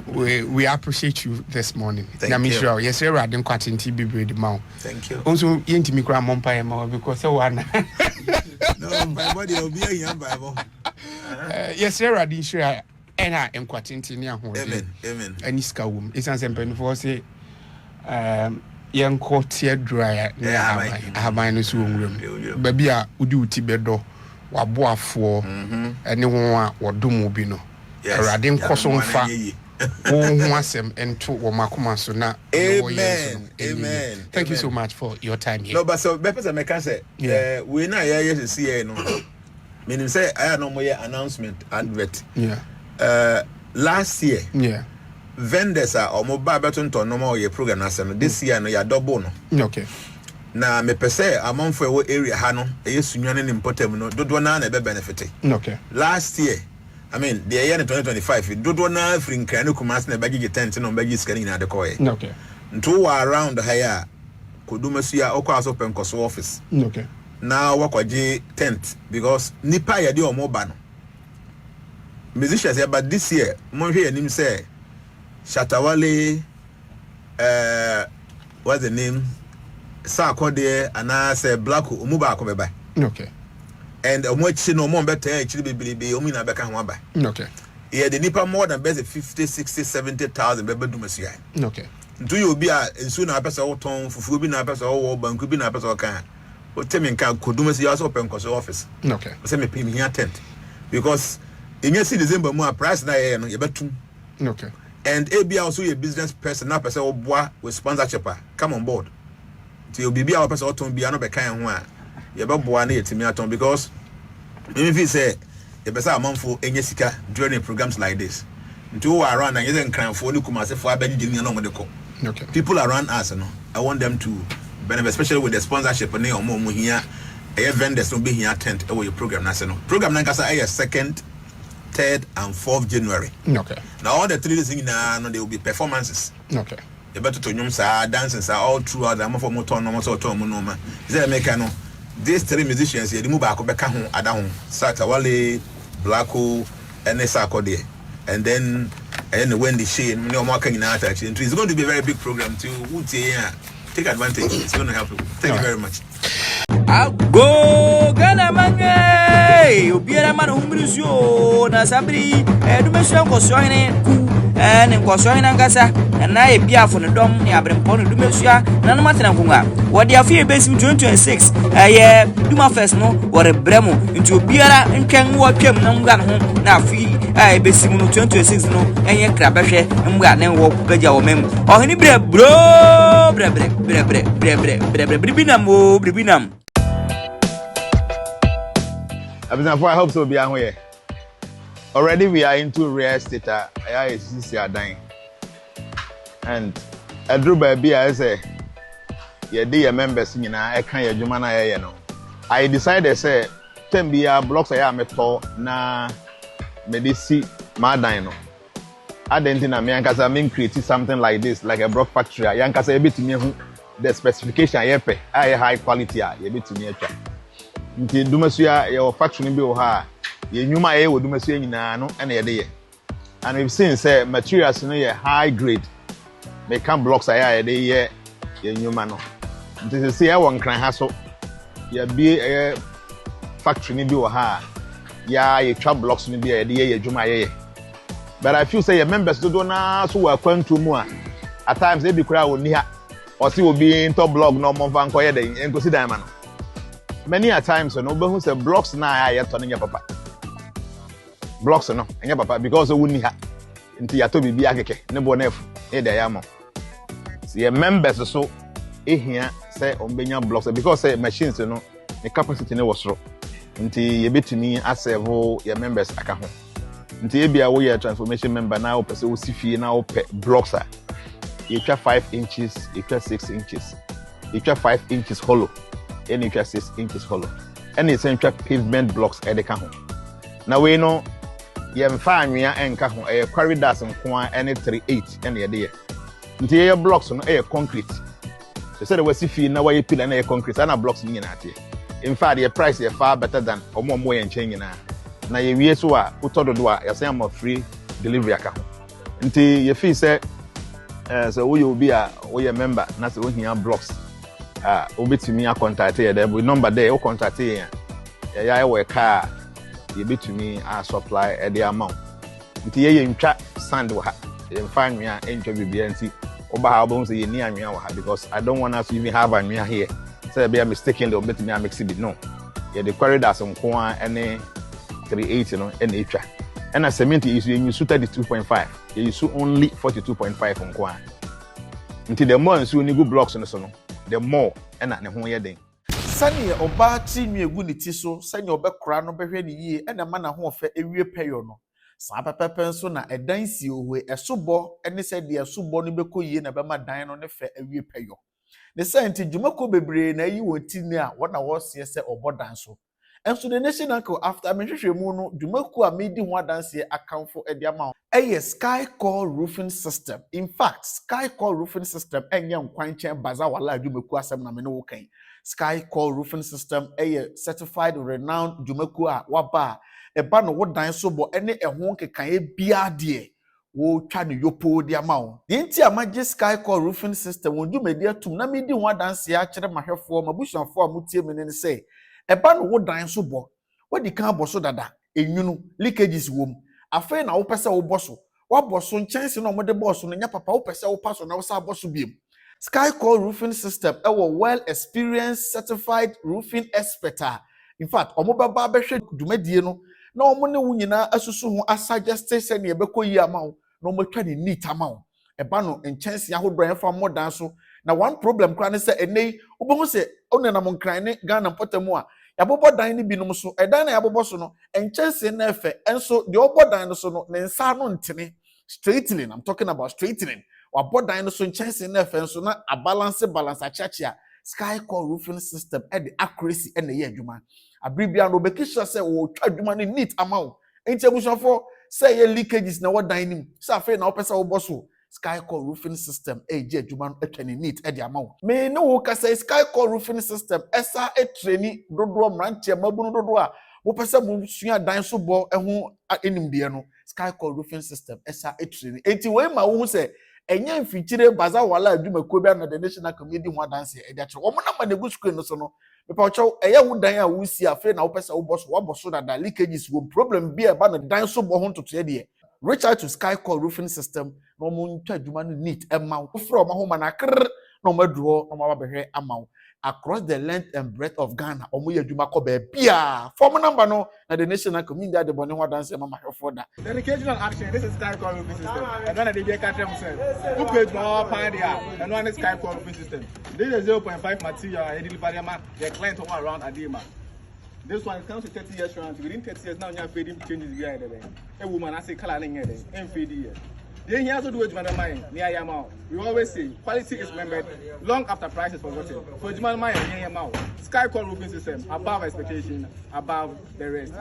we appreciate you this morning thank you sure yes sir I didn't quite in TB bread mouth thank you also yenti mi kra mompa because so one no my body will be a Bible yes sir I didn't sure ena enkwatenti ni aho amen ani ska wom isan sempen for say yenko tie dry na aban no so nwuram ba bia udi uti bedo waboafo ene ho a wodom obi no awurade nkoso mfa wo ho asem ento wo makoma so na amen thank you so much for your time here no but so be person make say we na here see here no meaning say I no more announcement advert last year vendors are mobile beton to normal your program na say this year no ya double no okay na me pese amonfo e wo area ha no e sunwane ni importem no dodo na na be benefit okay last year I mean the year 2025 dodo na free nkran kumas na bagigi tent no bagigi scanning na de koye okay nto around haya kodumasia okwa so penkoso office okay na wakwaje tent because nipa ya de omoba no musicians but this year mo hwe anim say Shatawale what's the name Sakode and I say Black Umuba Akobeba. Okay. And omochi no more better actually be omina beka hwaba. Okay. Yeah, the nipa more than best 50, 60, 70,000 bebe do masia. Okay. Do you be a ensu na pesa o ton fufu bi na pesa o banku bi na pesa o kan. O temi nkan kodumasi also open course office. Okay. Say me pay me here tent. Because in your December more price na ye no ye betum. Okay. And AB also a business person na person o boa with sponsorship come on board. So you be our person to be another kind one. You be boa na yetimi aton because if you say you be say amanfo enye sika during programs like this. Nti we around and you then cran for ni kuma se for abedi ni no de ko. Okay. People around us no. I want them to benefit especially with the sponsorship and omo here. Vendors no be here attend your program na se no. Program na kasa 2nd 3rd and 4th January. Okay. Now all the 3 days in no there will be performances. Okay. You better to nyum sa dancing sa all throughout the for motor no so to no ma. Is make no. These 3 musicians here the move back beka ho ada ho. Satawale, Blacko, and Sakode. And then when the shame no more can out actually. It's going to be a very big program to take advantage. It's going to help you. Thank you very much. Go gana mange obiara man humrisio na sabri edumesuan kosohene ku ne kosohene ngasa na Ayebiafo ne dom ne abrempon edumesua na no matena kunga wodi afie besi 2026 duma first no wore bremo nti obiara ntwen wo twam na mga no na afi besi mu no 2026 no enye krabehwe mga ne wo beja wo mem ohini bre bro bre bribinam I hope so. Be here. Already we are into real estate. I is dying, and I drew baby. I say, yeah, dear members, you know, I can't Jnana, you know. I decided say, 10 blocks I am na medicine my dino. I didn't think I mean create something like this, like a block factory. I can say a bit to me the specification I pay, I high quality. A bit to me. Nti dumasua your factory bi o ha ye nyuma ye wo dumasua nyina no na ye de ye and we've seen say materials no ye high grade make can blocks ye de ye nyuma no nti say ye won kran ha so ye bi factory ni bi o ha ya ye twa blocks no bi e de ye adwuma ye. But I feel say your members do na so wa kwantu mu a at times they be kura oni ha or see obi into blog no mo fa nkoye den enkosi dan ma no. Many a times no be hu say blocks na ya to nya papa. Blocks no nya papa because woni ha nti ya to bibi akeke ne bo na efu e da ya mo. See your members so ehia say ombenya blocks because say machines no the capacity ne was wrong. Nti ye betumi aserve your members aka ho. Nti ebia wo ye transformation member na wo pese wo sifie na wo pe blocks a you try 5 inches, you try 6 inches. You try 5 inches hollow, and you try 6 inches hollow. And it's try pavement blocks at the cajon. Now we know you have anwea enka ho e corridors nko any 3/8 and the day. Nti your blocks no e concrete. They said we sifie na we pillar na concrete and blocks ni na ate. In fact, the price is far better than omo yen change na. Na ye wie so a utododo a you say am free delivery aka ho. Nti ye feel say so we will be a member na say we here blocks obetumi a contact here there number there o contact here ya we car ye betumi a supply the amount nti ye ntwa sand wa ha ye mfa anwea ntwa bibia nti oba ha obon say ye ni anwea wa ha because I don't want us to even have anwea here say be a mistaken the obetumi a mix it no ye the corridors nko any 380 no and etwa and a cement is you use 32.5 you use only 42.5 on kwa until the more so ni go blocks no so no the more and na ne ho ye den sani oba ti nwiegu ni ti so sani obekora no behwe ni yie ena ma na ho ofa ewie peyo no sa pepepe nso na edan si ohwe esobo ene se de esobo no bekoyie na bema dan no ne fa ewie peyo ne senti dwumako bebre na yi woti ni a wona wo se se obodan so enso the nation uncle after menhwehwemu no dwumaku a medi ho adanse akamfo ediama eye sky core roofing system. In fact, sky core roofing system enye nkwanchen baza wala dwumaku asem na me no wokan. Sky core roofing system eye certified renowned dwumaku a waba eba no wodan so bo ene ehon kekan e bia de wo twa ne yopo diama wo. De nti amagye sky core roofing system won dwumadi atum na medi ho adanse a kire mahwefo mabusuafo a mutie me ne say eba no wo dan so bo wadi kan boso dada enwunu leakages wom afei na wo pese wo boso wo boso nchanse no modde boso no nya papa wo pese wo paso na wo sa boso biem sky core roofing system well experienced certified roofing expert. In fact omo baba behwe dumadie no na omo ne wo nyina asusu ho asuggest se ne ebekoyi ama wo na omo twa ne neat ama wo eba no nchanse ahodo enfa modan so na one problem kra ne se enei obo se onenam nkran ne Ghana potamu a yabobo dan ni binom so edan na yabobo so no enchanse na efe enso de obo dan no so no ne nsa no ntene straightening. I'm talking about straightening wabo dan no so enchanse na efe enso na a balance achachia sky core roofing system e the accuracy e na ye adwuma abribia no bekisha say wo twa adwuma ni neat amount enti abushafo say ye leakages na wo dan nim say afi na wo pesa wo boso sky core roofing system je adwuma no atwani neat e de amount me no wo ka say sky core roofing system esa training dodo mrantie mabunu dodo a wo pesa mu sua dan so bo ho enimde no sky core roofing system esa training enti we ma wo say enye mfichire baza wala adwuma ko bia na the national committee ho dance e de akyere wo na ma na gu screen no so no me pa ocho eye wo dan a wo si afi na wo pesa wo boso dada leakages wo problem bia ba na dan so bo ho ntoto de reach out to sky core roofing system no mo ntwa adwuma no neat ema wo fro ma ho ma na kr no ma duo no ma ba behwe ama across the length and breadth of Ghana omo ye adwuma ko ba bia form number no na the national community de bone ho dance ma mahwefo da dedication and action. This is sky core roofing system and then they get catch themselves who page more pound there and one is sky core roofing system. This is 0.5 material I deliver them the client all around Adema. This one comes to 30 years round. Within 30 years now, you are fading changes here. A woman, I say, color in here, and fade here. Then he also do it, Jnana mind, near your mouth. We always say, quality is remembered long after price is forgotten. For Jnana mind, near your mouth. Sky core roofing system, above expectation, above the rest.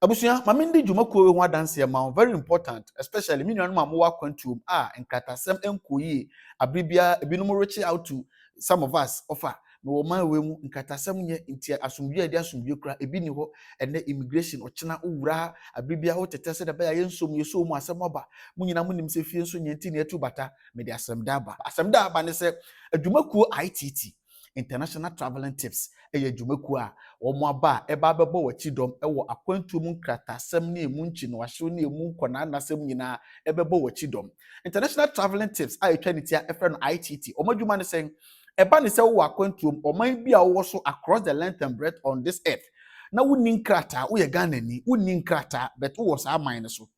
abusuya mamindi dwumakuo ho adanse ma very important, especially me nunu mamu wa kwantum nkratasem enkoyi abribia ebinum reach out to some of us offer no man we mu nkratasem nye ntia asomdwe ade asomdwe kura ebi ni ho ene immigration ochena owura abribia ho tetese de ba ya yensom yeso mu asem oba munyina munim se fie nso nye nti ne etu bata me de asem da ba ne se adwumakuo ITT international traveling tips ɛyɛ dwumakuo a wɔn aba a ɛba abɛbɔ wɔkyi dɔm ɛwɔ akwantuo mu nkratasɛm ne emu nkyinoahyew ne emu nkɔnaanasɛm nyinaa ɛbɛbɔ wɔkyi dɔm. International traveling tips a etwa ne tia ɛfrɛ no ITT wɔn adwuma ne sɛn ɛba ne sɛ wɔwɔ akwantuo mu ɔman bi a wɔwɔ so across the length and breadth on this earth na wonni nkrataa woyɛ Ghana ni wonni nkrataa but wowɔ saa aman no so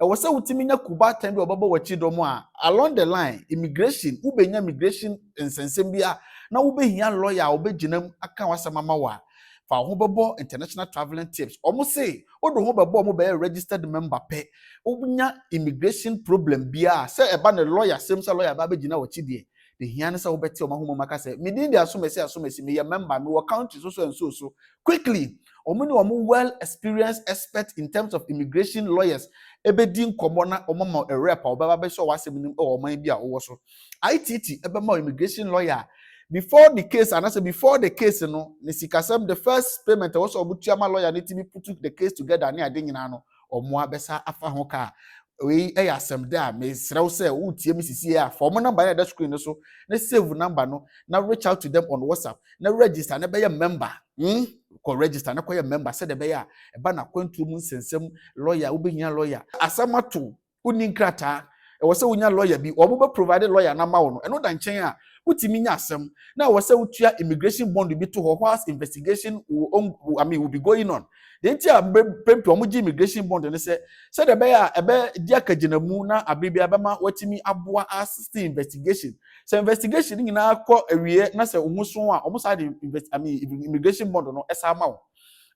ɛwɔ sɛ wotumi nya kubatan bi a ɔbɛbɔ wɔkyi dɔm a along the line immigration wobɛnya immigration nsɛnsɛm bi a na wobɛhia lawyer a wobɛgyina mu aka wasɛm ama wo a fa ho bɛbɔ international traveling tips ɔmo se wode ho bɛbɔ ɔmo bɛyɛ registered member pɛ wonya immigration problem biara sɛ ɛba ne lawyer sɛm sɛ lawyer ba bɛgyina wɔkyi deɛ the hia ne sɛ wobɛte ɔmo ahoma maka sɛ medin de asomasi meyɛ member mewɔ country so and so quickly ɔmo ne ɔmo well experienced expert in terms of immigration lawyers ebedi nkɔmɔ na ɔmo ma a rep a ɔbɛba bɛhyɛ ɔwasɛm nim ɛwɔ ɔman bi a ɔwɔ so ITT ɛbɛma immigration lawyer before the case and I say before the case no ne sikasɛm the first payment ɛwɔ sɛ ɔmo tua ma lawyer ne timi put the case together ne ade nyinaa no ɔmo abɛsa afa ho ka wei ɛyɛ asɛm de a mesrɛw sɛ wotie me sisi a fa ɔmo number na ɛda screen no so na save number no na reach out to them on WhatsApp na register na bɛyɛ member kɔ register na kɔyɛ member sɛ de bɛyɛ a ɛba na kwantuo mu nsɛnsɛm lawyer wobɛhia lawyer asɛm ato wonni nkrataa ɛwɔ sɛ wonya lawyer bi ɔmo bɛ provide lawyer na ma wo no ɛno da nkyɛn a wotimi nya asɛm na ɛwɔ sɛ wotua immigration bond bi to hɔ whilst investigation will be going on the ntia pempe ɔmo gye immigration bond ne sɛ de bɛyɛ a ɛbɛ di akagyina mu na abere bi abɛma watimi aboa assist investigation sɛ investigation nyinaa kɔ awie na sɛ ohun so a ɔmo saa de immigration bond no ɛsa ma wo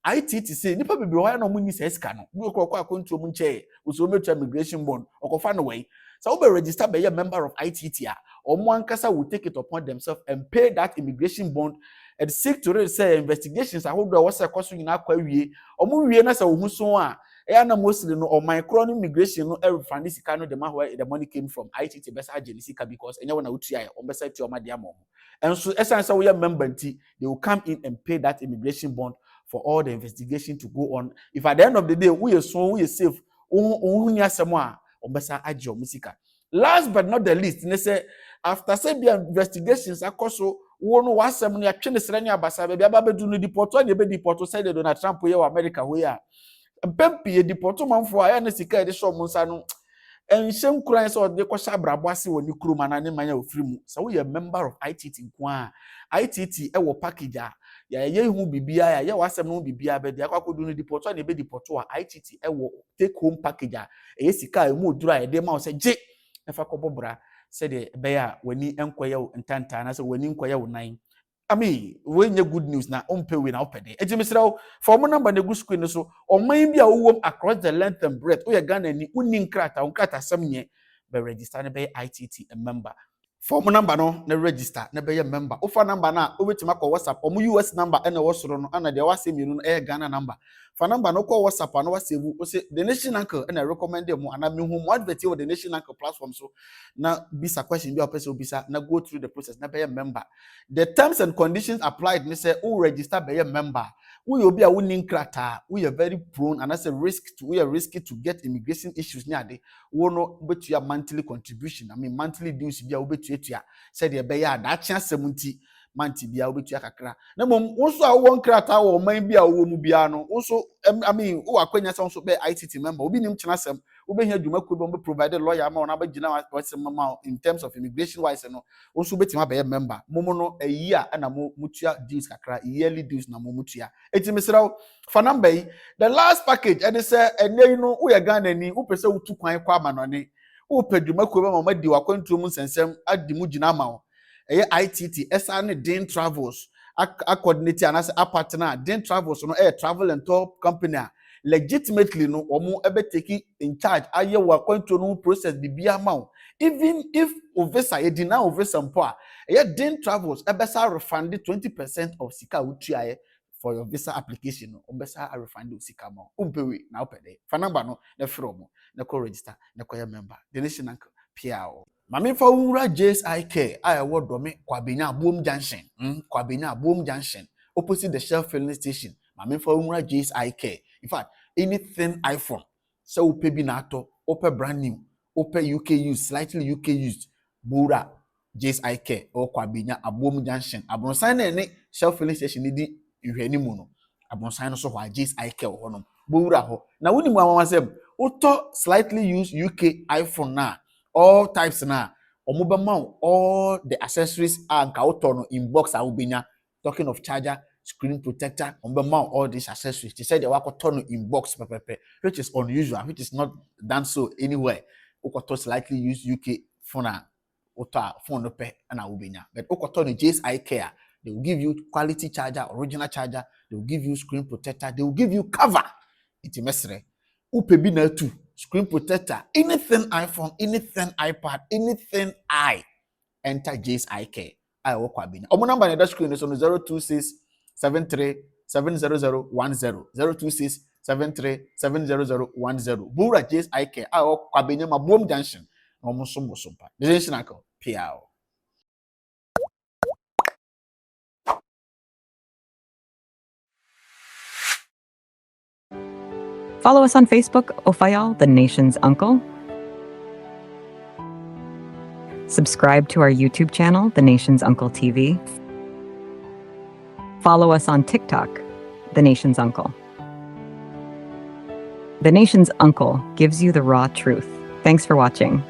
ITT say nipa bebree hɔ na ɔmo ni sɛ sika no bi okɔ akɔntuo mu nkyɛn oso ɔmo tua immigration bond ɔkɔfa no wɛn sɛ wo bɛ register bɛyɛ member of ITT a ɔmo ankasa will take it upon themselves and pay that immigration bond and seek to read say investigations ahodoɔ a wɔsɛ kɔ so nyinaa akɔ awie ɔmo wie na sɛ ohun so a ɛyɛ na mostly no ɔman korɔ no immigration no refund sika no the man where the money came from ITT bɛsa agye ne sika because ɛnyɛ wɔn na wotua yɛ ɔmo bɛsa tua ɔmo de ama ɔmo ɛnso ɛsan sɛ woyɛ member nti they will come in and pay that immigration bond for all the investigation to go on if at the end of the day we are safe ohun ni asɛm a ɔmo bɛsa agye ɔmo sika. Last but not the least, they say after say be investigations akoso wo no wasem no atwe ne srani abasa be aba bedu no deporto na be deporto say Donald Trump ye wa America ho ya mpempi ye deporto manfo a ya na sika de show munsa no enhyem kuran say ode ko sha brabo ase woni kuruma na ne manya ofiri mu so we a member of ITT nko a ITT e wo package a ya ye hu bibia ya ye wasem no bibia be de akwakodu no deporto na be deporto a ITT e wo take home package a e sika e mu oduru a ye de ma o say je nefa kɔbɔbra sɛ de bɛyɛ a wani nkɔyɛ wo ntanta na sɛ wani nkɔyɛ wo nan we nye good news na ompe we na opede eti misrawo for mo number na gu screen no so ɔman bi a wowom across the length and breadth o ye Ghana ni uni nkrata sam nye be register na be ITT a member for mo number no na register na be member o fa number na obetima kɔ WhatsApp o mo US number na wo soro no ana de wase mienu no Ghana number fa number no kɔ WhatsApp na wase vu o se the nation uncle na recommend them ana me hu mo advert with the nation uncle platform so na bisa question bi opese obisa na go through the process na be member the terms and conditions applied me say o register be member we obi a woni nkrata we are very prone and as a risky to get immigration issues ni ade wo no betua monthly contribution monthly dues bia wo betua said e be ya da chia 70 manti bia wo betua kakra na mom wo so a wo nkrata wo man bia wo mu bia no wo so wo akwanya se wo so be ITT member obi nim kyena sem wo be hia dwuma ko be provide lawyer ma na ba gina wasem ma in terms of immigration wise no wo so betima be member mom no a year na mo mutua dues kakra yearly dues na mo mutua eti misrawo for number yi the last package and say eney no wo ye Ghana ni wo pese wo tu kwan kwa amanone wo pedwuma ko be ma di wakwantuo mu nsensem adi mu gina ma wo ITT esa ne Den Travels a coordinate and as a partner Den Travels no travel and tour company legitimately no omo ebe take in charge aye wakwantuo no process bibia ma wo even if ovesa e deny ovesa mpo a Den Travels ebe sa refund 20% of sika utua for your visa application no obesa a refund sika ma umpewe na opede fa number no na from na ko register na ko member the nation uncle piao mame fa wura JSIK I award do me Kwabenya Boom Junction opposite the Shell filling station mame fa wura JSIK in fact anything iPhone so upe bi na ato ope brand new ope UK used slightly UK used bura Jace Eye Care or Kwabinya Abom Junction. Abronsan ne shelf filling station di ihwani mu no. Abronsan no so hwa Jace Eye Care ho no. Bowura ho. Na woni mu amamasem, uto slightly used UK iPhone na all types na omobema all the accessories and ka uto no inbox a wobenya. Talking of charger, screen protector, omobema all these accessories. They said they wakoto no inbox pepepe, which is unusual, which is not done so anywhere. Ukoto slightly used UK phone phone no pay and ubenya. But okoto no Jace Eye Care, they will give you quality charger, original charger, they will give you screen protector, they will give you cover. It's mesre. Upebi na tu, screen protector, anything iPhone, anything iPad, anything enter Jace Eye Care. I work kwabina. Omo number na that screen is on 026 73 70010 026 73 70010. Bura Jace Eye Care. I work kwabina ma Boom Junction. Omo sumpa. This is Nako. Piao. Follow us on Facebook, Ofayal, the nation's uncle. Subscribe to our YouTube channel, The Nation's Uncle TV. Follow us on TikTok, The Nation's Uncle. The Nation's Uncle gives you the raw truth. Thanks for watching.